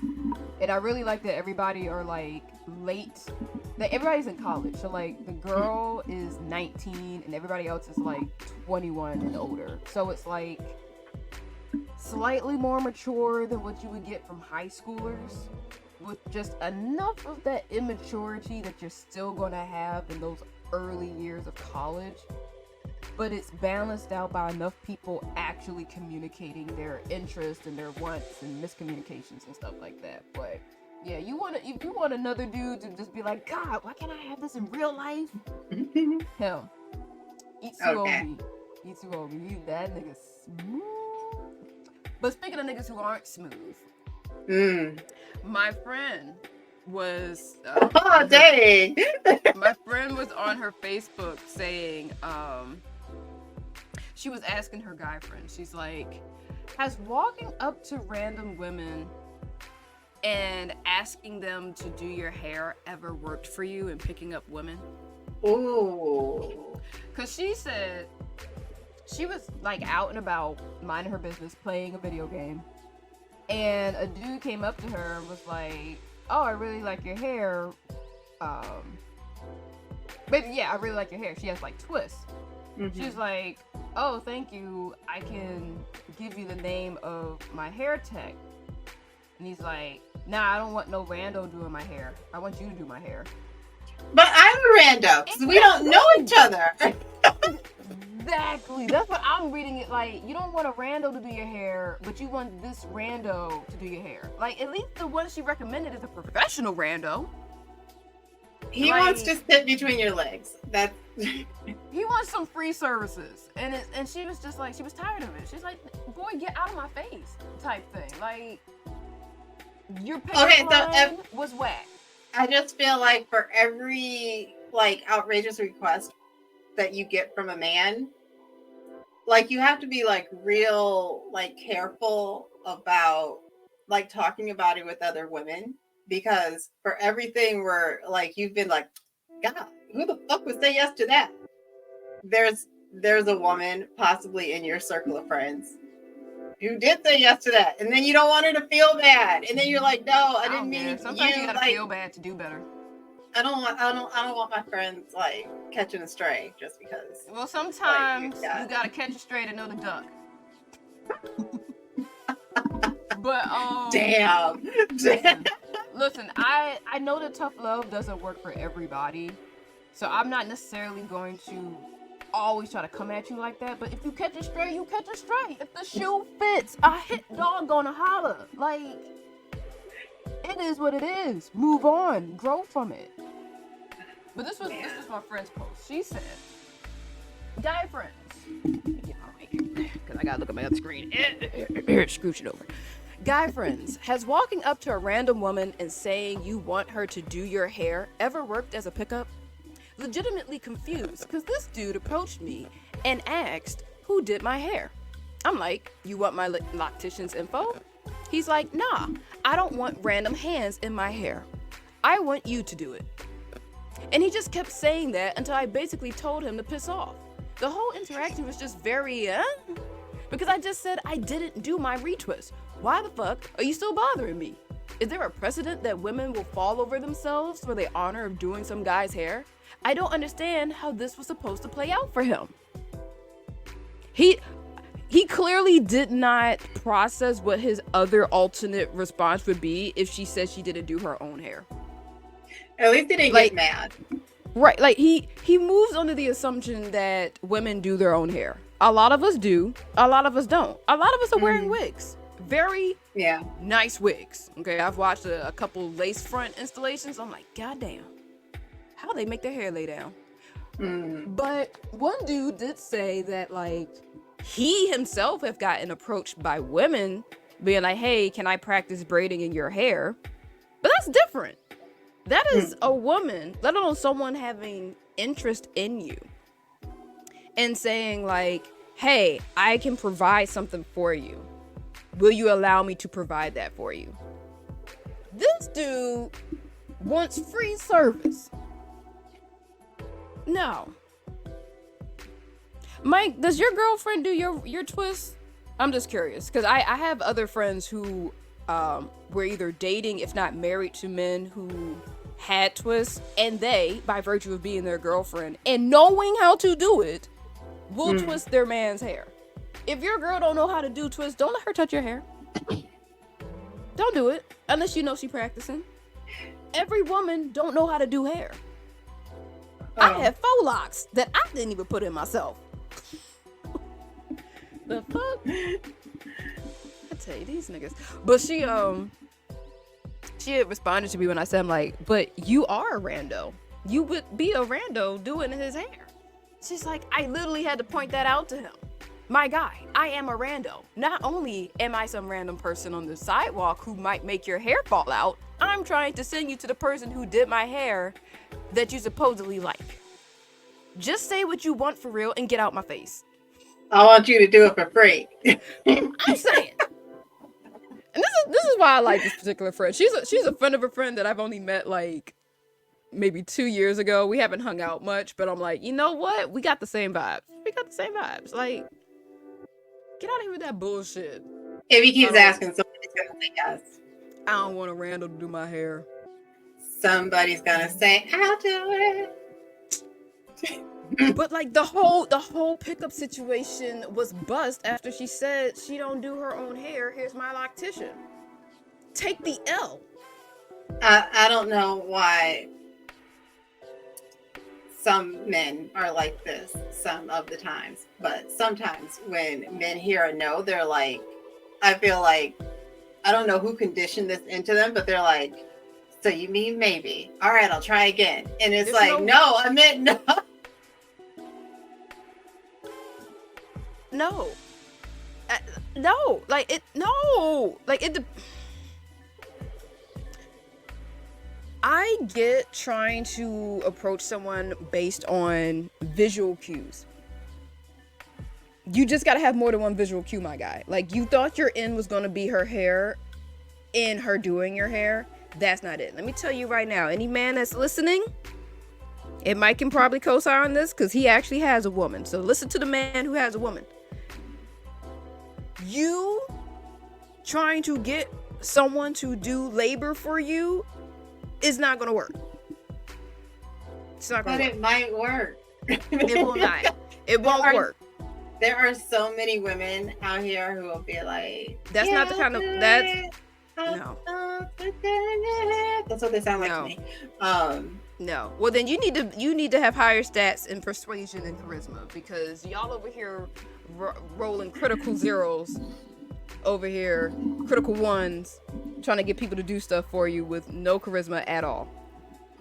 And I really like that everybody are like late. That everybody's in college. So like the girl is 19 and everybody else is like 21 and older. So it's like slightly more mature than what you would get from high schoolers, with just enough of that immaturity that you're still gonna have in those early years of college. But it's balanced out by enough people actually communicating their interests and their wants and miscommunications and stuff like that. But yeah, if you want another dude to just be like, God, why can't I have this in real life? Him. Itsuomi. Itsuomi. That nigga smooth. But speaking of niggas who aren't smooth, my friend was oh dang. My friend was on her Facebook saying she was asking her guy friend, she's like, has walking up to random women and asking them to do your hair ever worked for you in picking up women? Ooh. Because she said she was like out and about minding her business playing a video game, and a dude came up to her and was like, oh, I really like your hair. But yeah, I really like your hair. She has like twists. She was like, oh, thank you. I can give you the name of my hair tech. And he's like, nah, I don't want no rando doing my hair. I want you to do my hair. But I'm a rando, because we don't know each other. Exactly. That's what I'm reading it like. You don't want a rando to do your hair, but you want this rando to do your hair. Like, at least the one she recommended is a professional rando. He wants to sit between your legs. That's he wants some free services, and she was just like, she was tired of it. She's like, boy, get out of my face, type thing. Like, your pickup was whack. I just feel like for every like outrageous request that you get from a man, like you have to be like real like careful about like talking about it with other women, because for everything where like you've been like, God, who the fuck would say yes to that? There's a woman possibly in your circle of friends who did say yes to that, and then you don't want her to feel bad, and then you're like, no, I didn't mean. Sometimes you gotta feel bad to do better. I don't want my friends like catching a stray just because. Well, sometimes you gotta catch a stray to know the duck. But damn. Listen, I know that tough love doesn't work for everybody, so I'm not necessarily going to always try to come at you like that. But if you catch a stray, you catch a stray. If the shoe fits, a hit dog gonna holler. Like, it is what it is. Move on, grow from it. But this was my friend's post. She said, guy friends, because I gotta look at my other screen. Scooch it over. Guy friends, has walking up to a random woman and saying you want her to do your hair ever worked as a pickup? Legitimately confused, because this dude approached me and asked who did my hair. I'm like, you want my loctician's info? He's like, nah, I don't want random hands in my hair. I want you to do it. And he just kept saying that until I basically told him to piss off. The whole interaction was just very, because I just said I didn't do my retwist. Why the fuck are you still bothering me? Is there a precedent that women will fall over themselves for the honor of doing some guy's hair? I don't understand how this was supposed to play out for him. He clearly did not process what his other alternate response would be if she said she didn't do her own hair. At least he didn't get mad. Right, like he moves under the assumption that women do their own hair. A lot of us do, a lot of us don't. A lot of us are wearing wigs. Very nice wigs. Okay, I've watched a couple lace front installations. I'm like, goddamn, how they make their hair lay down. But one dude did say that like he himself have gotten approached by women being like, hey, can I practice braiding in your hair? But that's different. That is a woman, let alone someone having interest in you and saying like, hey, I can provide something for you. Will you allow me to provide that for you? This dude wants free service. No. Mike, does your girlfriend do your twist? I'm just curious, because I have other friends who were either dating, if not married to men who had twists, and they, by virtue of being their girlfriend and knowing how to do it, will twist their man's hair. If your girl don't know how to do twists, don't let her touch your hair. Don't do it unless you know she practicing. Every woman don't know how to do hair. I have faux locks that I didn't even put in myself. The fuck? I tell you, these niggas. But she had responded to me when I said, I'm like, but you are a rando. You would be a rando doing his hair. She's like, I literally had to point that out to him. My guy, I am a rando. Not only am I some random person on the sidewalk who might make your hair fall out, I'm trying to send you to the person who did my hair that you supposedly like. Just say what you want for real and get out my face. I want you to do it for free. I'm saying. And this is why I like this particular friend. She's a friend of a friend that I've only met like maybe 2 years ago. We haven't hung out much, but I'm like, you know what? We got the same vibes. Like, get out of here with that bullshit. If he keeps asking, somebody's gonna say yes. I don't want a rando to do my hair. Somebody's gonna say, I'll do it. But like the whole pickup situation was bust after she said she don't do her own hair. Here's my loctician. Take the L. I don't know why some men are like this some of the times, but sometimes when men hear a no, they're like, I feel like, I don't know who conditioned this into them, but they're like, so you mean maybe? All right, I'll try again. And it's There's like, no, I meant no. No. No. Like, it, no. Like, it, I get trying to approach someone based on visual cues. You just gotta have more than one visual cue, my guy. Like, you thought your end was gonna be her hair in her doing your hair. That's not it. Let me tell you right now, any man that's listening, and Mike can probably co-sign on this because he actually has a woman. So listen to the man who has a woman. You trying to get someone to do labor for you is not gonna work. It's not gonna But work. it might work. It will not. It won't work. There are so many women out here who will be like, That's yeah, not the kind of, that's, no. That's what they sound like to me. No. Well, then you need to have higher stats in persuasion and charisma, because y'all over here rolling critical zeros over here, critical ones, trying to get people to do stuff for you with no charisma at all.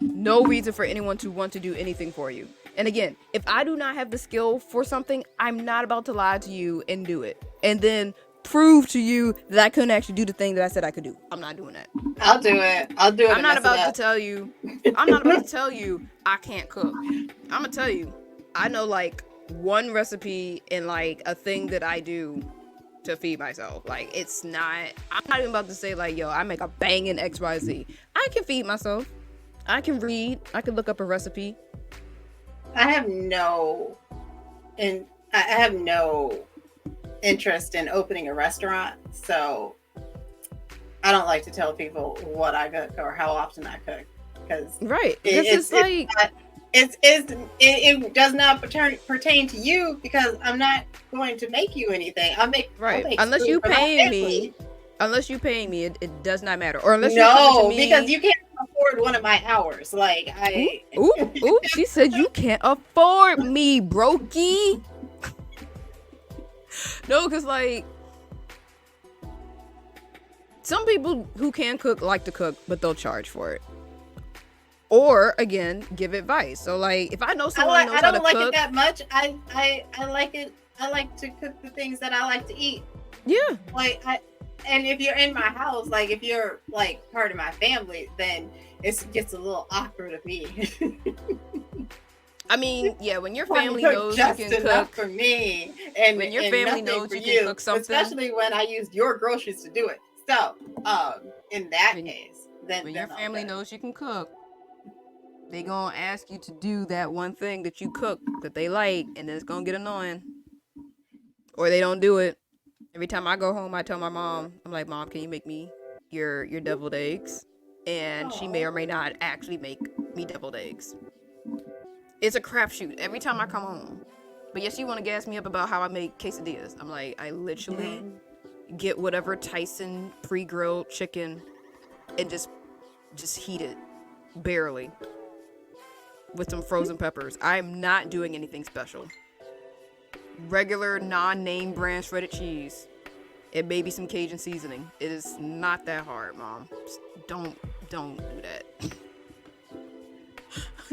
No reason for anyone to want to do anything for you. And again, if I do not have the skill for something, I'm not about to lie to you and do it. And then prove to you that I couldn't actually do the thing that I said I could do. I'm not doing that. I'll do it. I'm not about to tell you. I'm not about to tell you I can't cook. I'm gonna tell you, I know like one recipe and like a thing that I do to feed myself. Like, it's not, I'm not even about to say like, yo, I make a banging XYZ. I can feed myself. I can read. I can look up a recipe. I have no interest in opening a restaurant, so I don't like to tell people what I cook or how often I cook, because right, it does not pertain to you, because I'm not going to make you anything. I'll make unless you pay me. Unless you pay me, it does not matter. Or unless because you can't afford one of my hours. Like ooh, she said you can't afford me, brokey. No, because like some people who can cook like to cook, but they'll charge for it. Or again, give advice. So like, if I know someone knows how to cook, I don't like it that much. I like it. I like to cook the things that I like to eat. Yeah. And if you're in my house, like if you're like part of my family, then it gets a little awkward of me. I mean, yeah, when your family knows you can cook for me, and when your family knows you can cook something, especially when I used your groceries to do it. So, in that case, then when your family knows you can cook, they gonna ask you to do that one thing that you cook that they like, and then it's gonna get annoying, or they don't do it. Every time I go home, I tell my mom, I'm like, Mom, can you make me your deviled eggs? And she may or may not actually make me deviled eggs. It's a crapshoot every time I come home. But yes, you want to gas me up about how I make quesadillas. I'm like, I literally get whatever Tyson pre-grilled chicken and just heat it barely with some frozen peppers. I'm not doing anything special. Regular non-name brand shredded cheese and maybe some Cajun seasoning. It is not that hard, Mom. Just don't do that.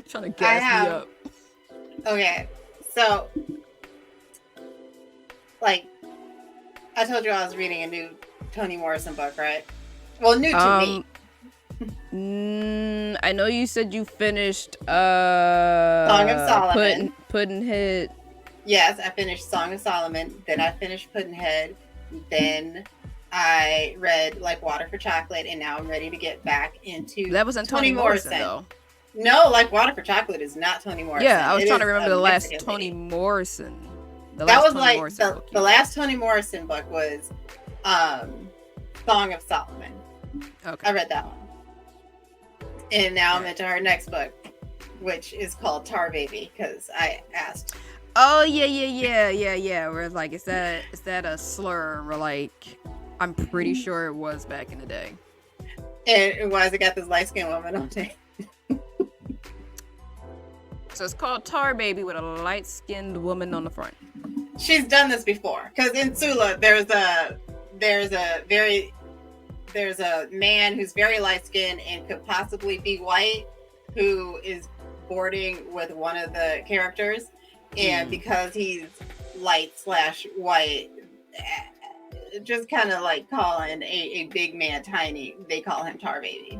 Trying to gas me up. Okay, so like I told you I was reading a new Toni Morrison book, right? Well, new to me. I know you said you finished Song of Solomon. Pudd'nhead. Yes, I finished Song of Solomon. Then I finished Pudd'nhead. Then I read Like Water for Chocolate, and now I'm ready to get back into that wasn't Toni Morrison though. No, Like Water for Chocolate is not Toni Morrison. Yeah, I was trying to remember the last Toni Morrison. That was like the last Toni Morrison book was Song of Solomon. Okay. I read that one. And now I'm into her next book, which is called Tar Baby, because I asked. Oh yeah. Where it's like, is that a slur? We're like, I'm pretty sure it was back in the day. And why has it got this light skinned woman on it? So it's called Tar Baby with a light-skinned woman on the front. She's done this before because in Sula there's a man who's very light-skinned and could possibly be white who is boarding with one of the characters, and because he's light/white, just kind of like calling a big man tiny, they call him Tar Baby.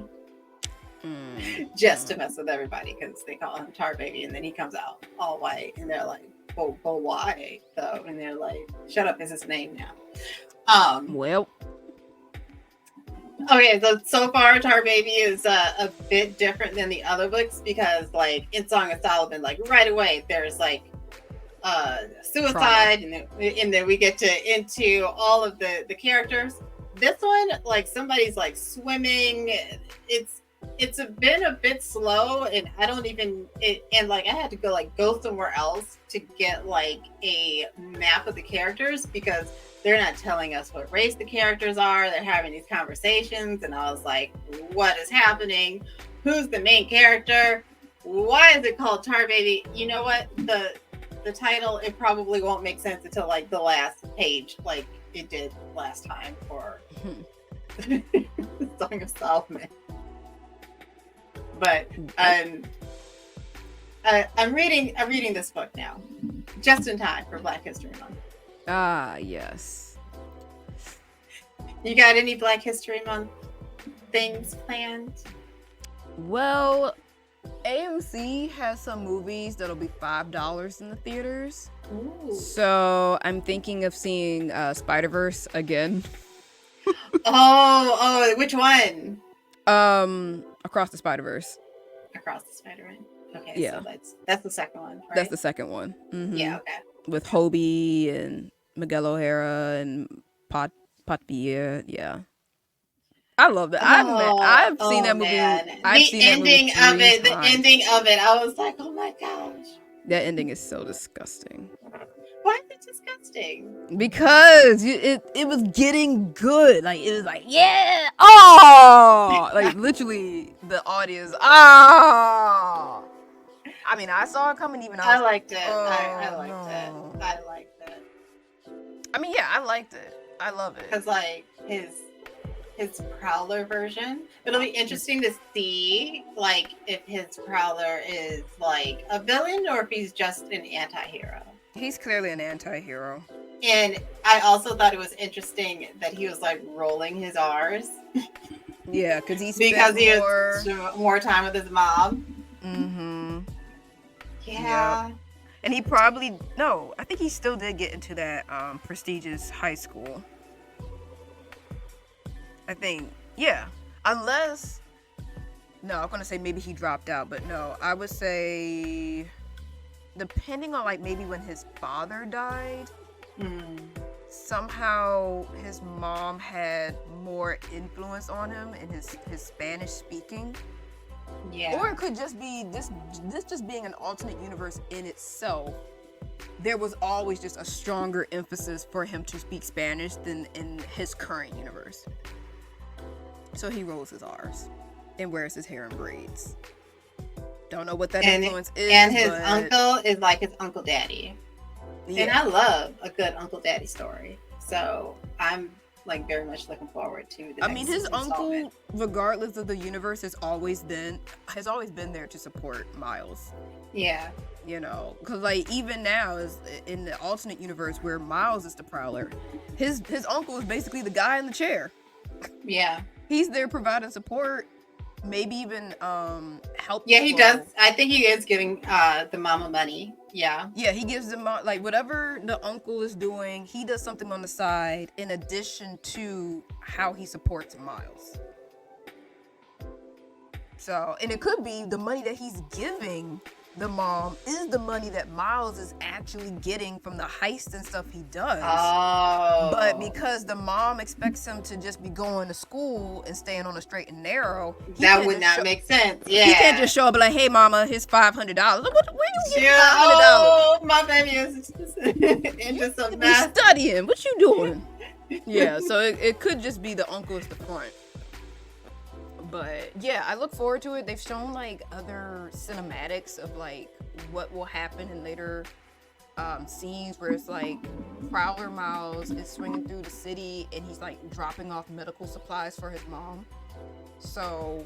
Just to mess with everybody because they call him Tar Baby, and then he comes out all white and they're like, but why though? And they're like, shut up, is his name now. Well, okay, so far Tar Baby is a bit different than the other books because like in Song of Solomon, like right away there's like suicide and then we get into all of the characters. This one, like somebody's like swimming, it's been a bit slow, and I don't even and like I had to go somewhere else to get like a map of the characters because they're not telling us what race the characters are. They're having these conversations, and I was like, what is happening? Who's the main character? Why is it called Tar Baby? You know what? The title, it probably won't make sense until like the last page, like it did last time for Song of Solomon. But I'm reading this book now, just in time for Black History Month. Ah, yes. You got any Black History Month things planned? Well, AMC has some movies that'll be $5 in the theaters. Ooh. So I'm thinking of seeing Spider-Verse again. Oh, which one? Across the Spider-Verse. Across the Spider-Man. Okay, yeah. So that's the second one, right? That's the second one. Mm-hmm. Yeah, okay. With Hobie and Miguel O'Hara and Potbia, yeah. I love that. I've seen that movie. The ending of it, I was like, oh my gosh. That ending is so disgusting. Why is it disgusting? Because it was getting good. Like, it was like, yeah, oh! Like, literally, the audience, oh! I mean, I saw it coming even. I liked it. I liked it. I liked it. I mean, yeah, I liked it. I love it. Because, like, his Prowler version, it'll be interesting to see, like, if his Prowler is, like, a villain or if he's just an anti-hero. He's clearly an anti-hero. And I also thought it was interesting that he was, like, rolling his R's. Yeah, because he has more time with his mom. Mm-hmm. Yeah. Yep. And he probably, no, I think he still did get into that prestigious high school. I think, yeah. Unless, no, I'm going to say maybe he dropped out, but no, I would say, depending on like maybe when his father died, somehow his mom had more influence on him in his Spanish speaking. Yeah. Or it could just be this just being an alternate universe in itself. There was always just a stronger emphasis for him to speak Spanish than in his current universe. So he rolls his R's and wears his hair in braids. Don't know what that influence is. And his uncle is like his Uncle Daddy. Yeah. And I love a good Uncle Daddy story. So I'm like very much looking forward to the next his uncle, regardless of the universe, has always been there to support Miles. Yeah. You know, because like even now is in the alternate universe where Miles is the Prowler, his uncle is basically the guy in the chair. Yeah. He's there providing support, maybe even help. Yeah, he does. I think he is giving the mama money. Yeah. Yeah, he gives them like whatever the uncle is doing, he does something on the side in addition to how he supports Miles. So, and it could be the money that he's giving the mom is the money that Miles is actually getting from the heist and stuff he does. Oh. But because the mom expects him to just be going to school and staying on a straight and narrow, that would not make sense. Yeah. He can't just show up and like, hey mama, here's $500. Where you get $500? Oh, my baby is into some math. Studying. What you doing? Yeah, so it could just be the uncle is the front. But yeah, I look forward to it. They've shown like other cinematics of like what will happen in later scenes where it's like Prowler Miles is swinging through the city and he's like dropping off medical supplies for his mom. So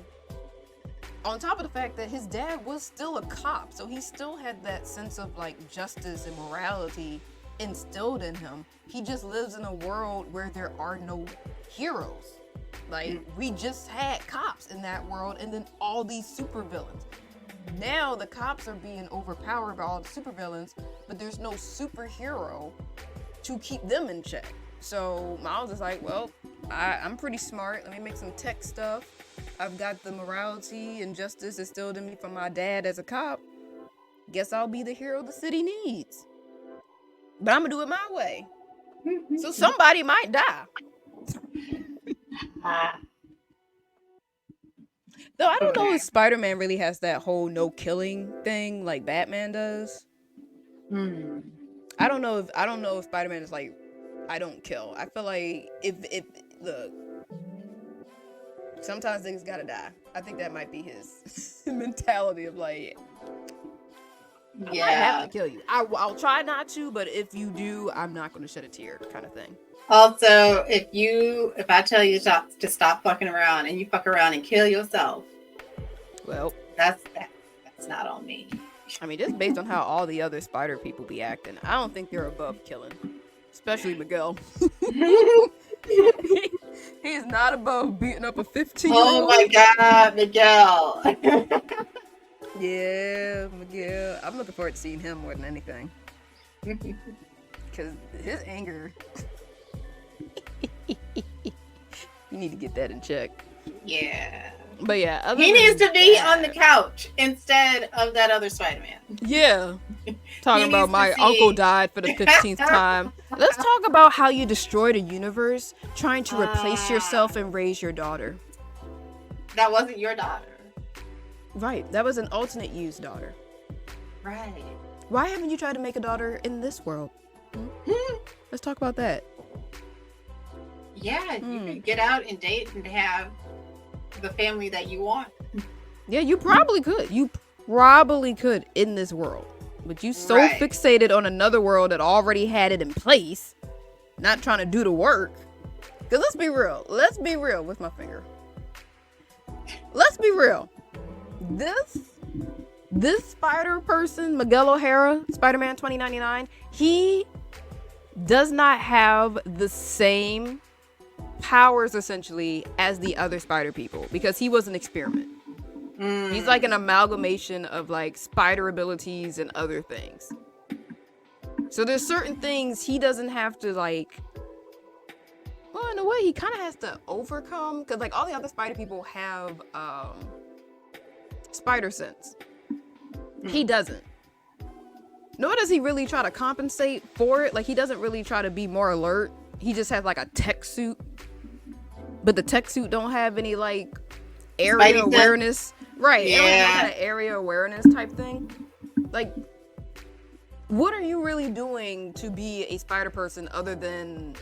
on top of the fact that his dad was still a cop, so he still had that sense of like justice and morality instilled in him. He just lives in a world where there are no heroes. Like, we just had cops in that world and then all these supervillains. Now the cops are being overpowered by all the supervillains, but there's no superhero to keep them in check. So Miles is like, well, I'm pretty smart. Let me make some tech stuff. I've got the morality and justice instilled in me from my dad as a cop. Guess I'll be the hero the city needs. But I'm gonna do it my way. So somebody might die. Though I don't know if Spider-Man really has that whole no killing thing like Batman does. I don't know if Spider-Man is like, I don't kill. I feel like if look, sometimes things gotta die. I think that might be his mentality of like, I might have to kill you. I'll try not to, but if you do, I'm not gonna shed a tear, kind of thing. Also, if I tell you to stop fucking around and you fuck around and kill yourself, well, that's not on me. I mean, just based on how all the other spider people be acting, I don't think they're above killing, especially Miguel. He's not above beating up a 15-year-old. Oh my God, Miguel. Yeah, Miguel. I'm looking forward to seeing him more than anything. Because his anger... You need to get that in check. Yeah. But yeah, he needs to be on the couch instead of that other Spider-Man. Yeah. Talking about my uncle died for the 15th time. Let's talk about how you destroyed a universe trying to replace yourself and raise your daughter. That wasn't your daughter. Right. That was an alternate use daughter. Right. Why haven't you tried to make a daughter in this world? Let's talk about that. Yeah, you could get out and date and have the family that you want. Yeah, you probably could. You probably could in this world. But you so fixated on another world that already had it in place, not trying to do the work. Because let's be real. Let's be real with my finger. Let's be real. This spider person, Miguel O'Hara, Spider-Man 2099, he does not have the same powers essentially as the other spider people because he was an experiment. He's like an amalgamation of like spider abilities and other things. So there's certain things he doesn't have to like, well, in a way he kind of has to overcome, because like all the other spider people have spider sense. He doesn't. Nor does he really try to compensate for it. Like, he doesn't really try to be more alert. He just has like a tech suit, but the tech suit don't have any like area awareness. Right. Yeah. Kind of area awareness type thing. Like, what are you really doing to be a spider person other than,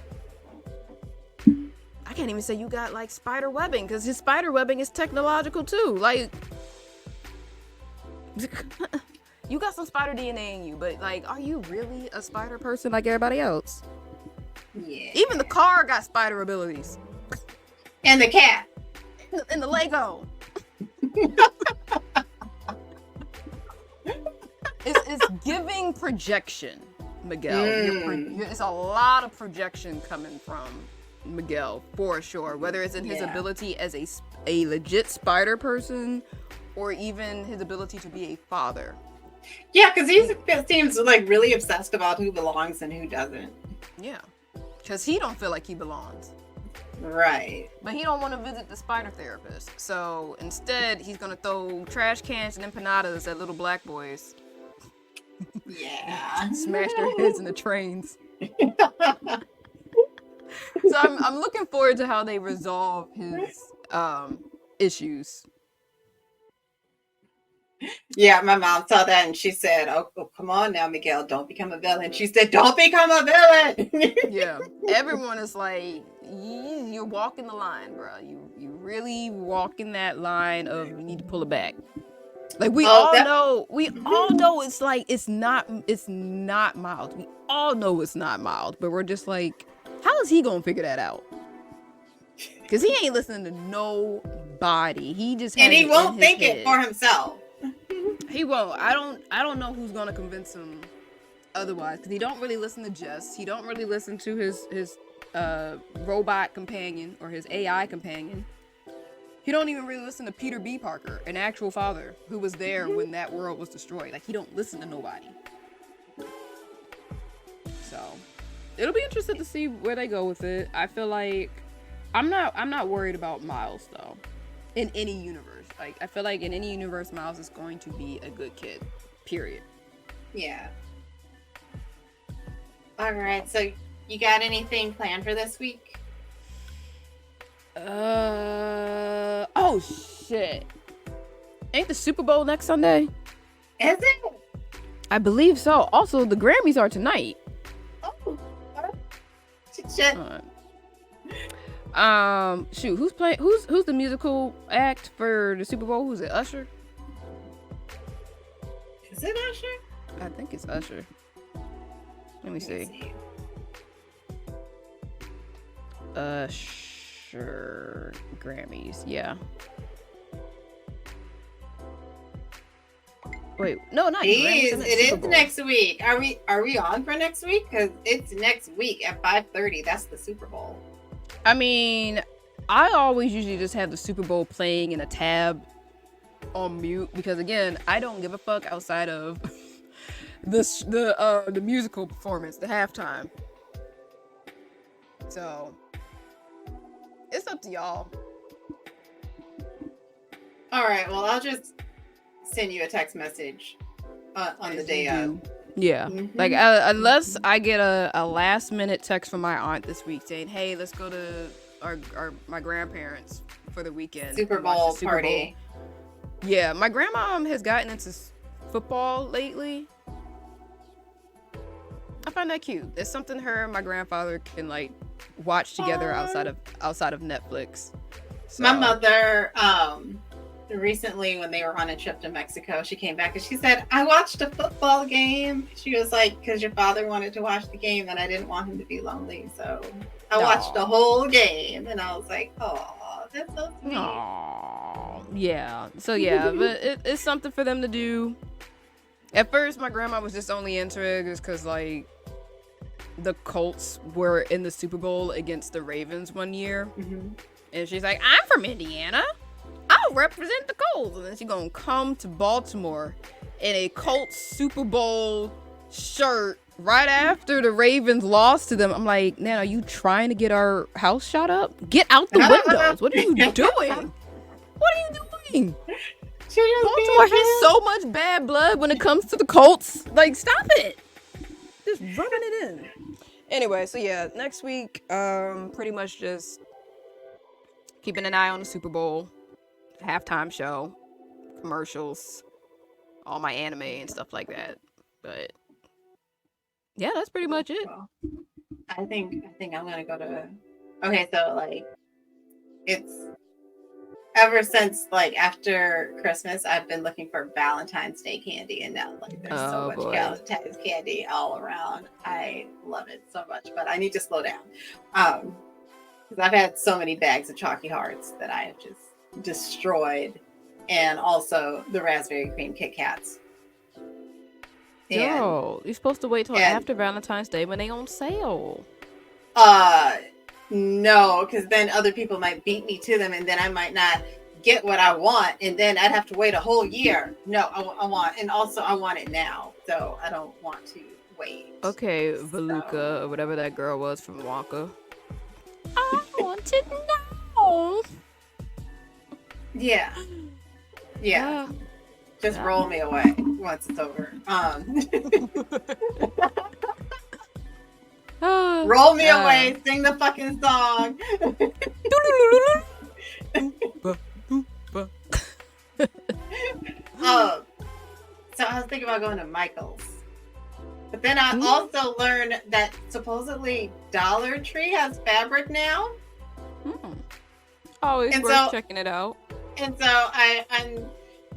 I can't even say you got like spider webbing, because his spider webbing is technological too. Like, you got some spider DNA in you, but like, are you really a spider person like everybody else? Yeah. Even the car got spider abilities. And the cat. And the Lego. It's giving projection, Miguel. It's a lot of projection coming from Miguel, for sure. Whether it's in his ability as a legit spider person, or even his ability to be a father. Yeah, because he seems like really obsessed about who belongs and who doesn't. Yeah, because he don't feel like he belongs. Right. But he don't want to visit the spider therapist. So instead, he's going to throw trash cans and empanadas at little black boys. Yeah. Smash their heads in the trains. So I'm looking forward to how they resolve his issues. Yeah, my mom saw that and she said, "Oh, come on now, Miguel, don't become a villain." She said, "Don't become a villain." Yeah, everyone is like, you're walking the line, bro. You really walking that line of you need to pull it back. Like we Oh, all that. know, it's like it's not mild. We all know it's not mild, but we're just like, how is he gonna figure that out? Because he ain't listening to nobody. He just has And he it won't in his think it head. for himself. He won't. I don't know who's gonna convince him otherwise, because he don't really listen to Jess. He don't really listen to his robot companion or his AI companion. He don't even really listen to Peter B. Parker, an actual father who was there when that world was destroyed. Like, he don't listen to nobody. So it'll be interesting to see where they go with it. I feel like I'm not worried about Miles though. In any universe. Like, I feel like in any universe, Miles is going to be a good kid. Period. Yeah. All right. So, you got anything planned for this week? Oh shit. Ain't the Super Bowl next Sunday? Is it? I believe so. Also, the Grammys are tonight. Oh. Shit. Shoot, who's playing? Who's the musical act for the Super Bowl? Who's it? Usher? Is it Usher? I think it's Usher. Let me see. Usher Grammys, yeah. Wait, no, not Grammys. It is next week. Are we on for next week? Because it's next week at 5:30. That's the Super Bowl. I mean, I always usually just have the Super Bowl playing in a tab on mute because, again, I don't give a fuck outside of the musical performance, the halftime. So it's up to y'all. All right. Well, I'll just send you a text message on the day of. Yeah. Mm-hmm. Like, unless I get a last minute text from my aunt this week saying, hey, let's go to my grandparents for the weekend. Super Bowl party. Yeah. My grandma has gotten into football lately. I find that cute. It's something her and my grandfather can, like, watch together outside of Netflix. So. My mother, recently when they were on a trip to Mexico, she came back and she said, I watched a football game. She was like, because your father wanted to watch the game and I didn't want him to be lonely. So I watched the whole game and I was like, oh, that's so sweet. Aww. Yeah. So yeah, but it's something for them to do. At first, my grandma was just only into it just because, like, the Colts were in the Super Bowl against the Ravens one year. Mm-hmm. And she's like, I'm from Indiana. I'll represent the Colts. And then she's going to come to Baltimore in a Colts Super Bowl shirt right after the Ravens lost to them. I'm like, Nan, are you trying to get our house shot up? Get out the windows. What are you doing? What are you doing? Baltimore has so much bad blood when it comes to the Colts. Like, stop it. Just rubbing it in. Anyway, so yeah, next week, pretty much just keeping an eye on the Super Bowl, halftime show, commercials, all my anime and stuff like that. But yeah, that's pretty much it. I think I'm gonna go to. Okay, so like, it's ever since like after Christmas, I've been looking for Valentine's Day candy, and now like there's so much Valentine's candy all around. I love it so much, but I need to slow down because I've had so many bags of Chalky Hearts that I have just destroyed, and also the raspberry cream Kit Kats. Yo, you're supposed to wait till after Valentine's Day when they on sale. No, because then other people might beat me to them, and then I might not get what I want, and then I'd have to wait a whole year. No, I want, and also I want it now, so I don't want to wait. Okay, Veluca, or whatever that girl was from Wonka. I want it now. Yeah. Just roll me away once it's over. Roll me away, sing the fucking song. I was thinking about going to Michael's. But then I Mm. also learned that supposedly Dollar Tree has fabric now. Always And worth checking it out. And so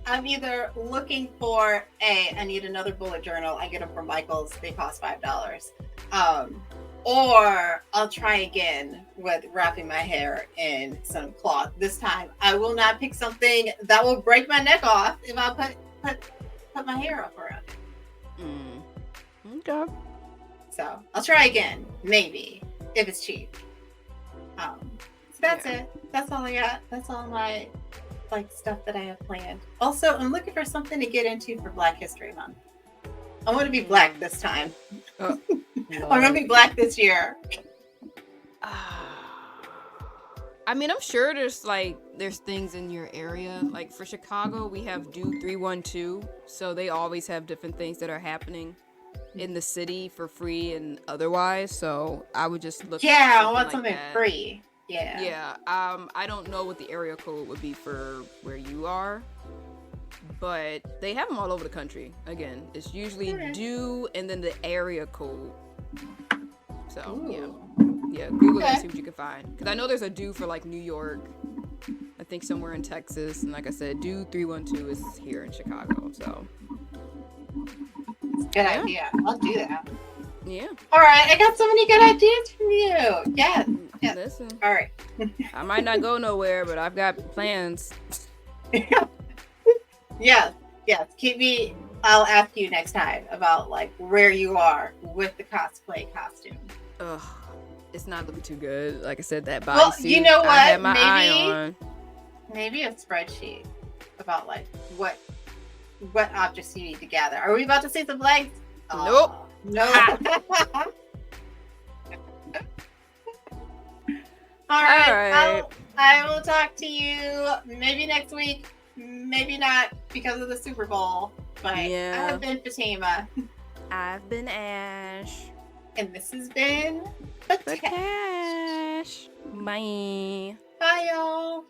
I'm either looking for I need another bullet journal. I get them from Michael's. They cost $5. Or I'll try again with wrapping my hair in some cloth. This time I will not pick something that will break my neck off if I put my hair up around it. Okay. So I'll try again, maybe, if it's cheap. So that's it. That's all I got. That's all my stuff that I have planned. Also, I'm looking for something to get into for Black History Month. I want to be black this time. I'm gonna be black this year. I mean, I'm sure there's things in your area. Like for Chicago, we have Do 312, so they always have different things that are happening in the city for free and otherwise. So I would just look. Yeah, I want something free. Yeah. Yeah. I don't know what the area code would be for where you are, but they have them all over the country. Again, it's usually Do and then the area code. So yeah, Google that and see what you can find. Because I know there's a Do for New York. I think somewhere in Texas, and like I said, Do 312 is here in Chicago. So good idea. I'll do that. Yeah. All right, I got so many good ideas from you. Yeah. Listen. All right. I might not go nowhere, but I've got plans. Yes. Keep me. I'll ask you next time about where you are with the cosplay costume. Ugh, it's not looking too good. Like I said, that bodysuit. Well, you know what? I had my eye on. Maybe a spreadsheet about what objects you need to gather. Are we about to see some legs? Nope. No. All right. I will talk to you maybe next week, maybe not because of the Super Bowl. But I have been Fatima. I've been Ash. And this has been Fatash. Bye. Bye, y'all.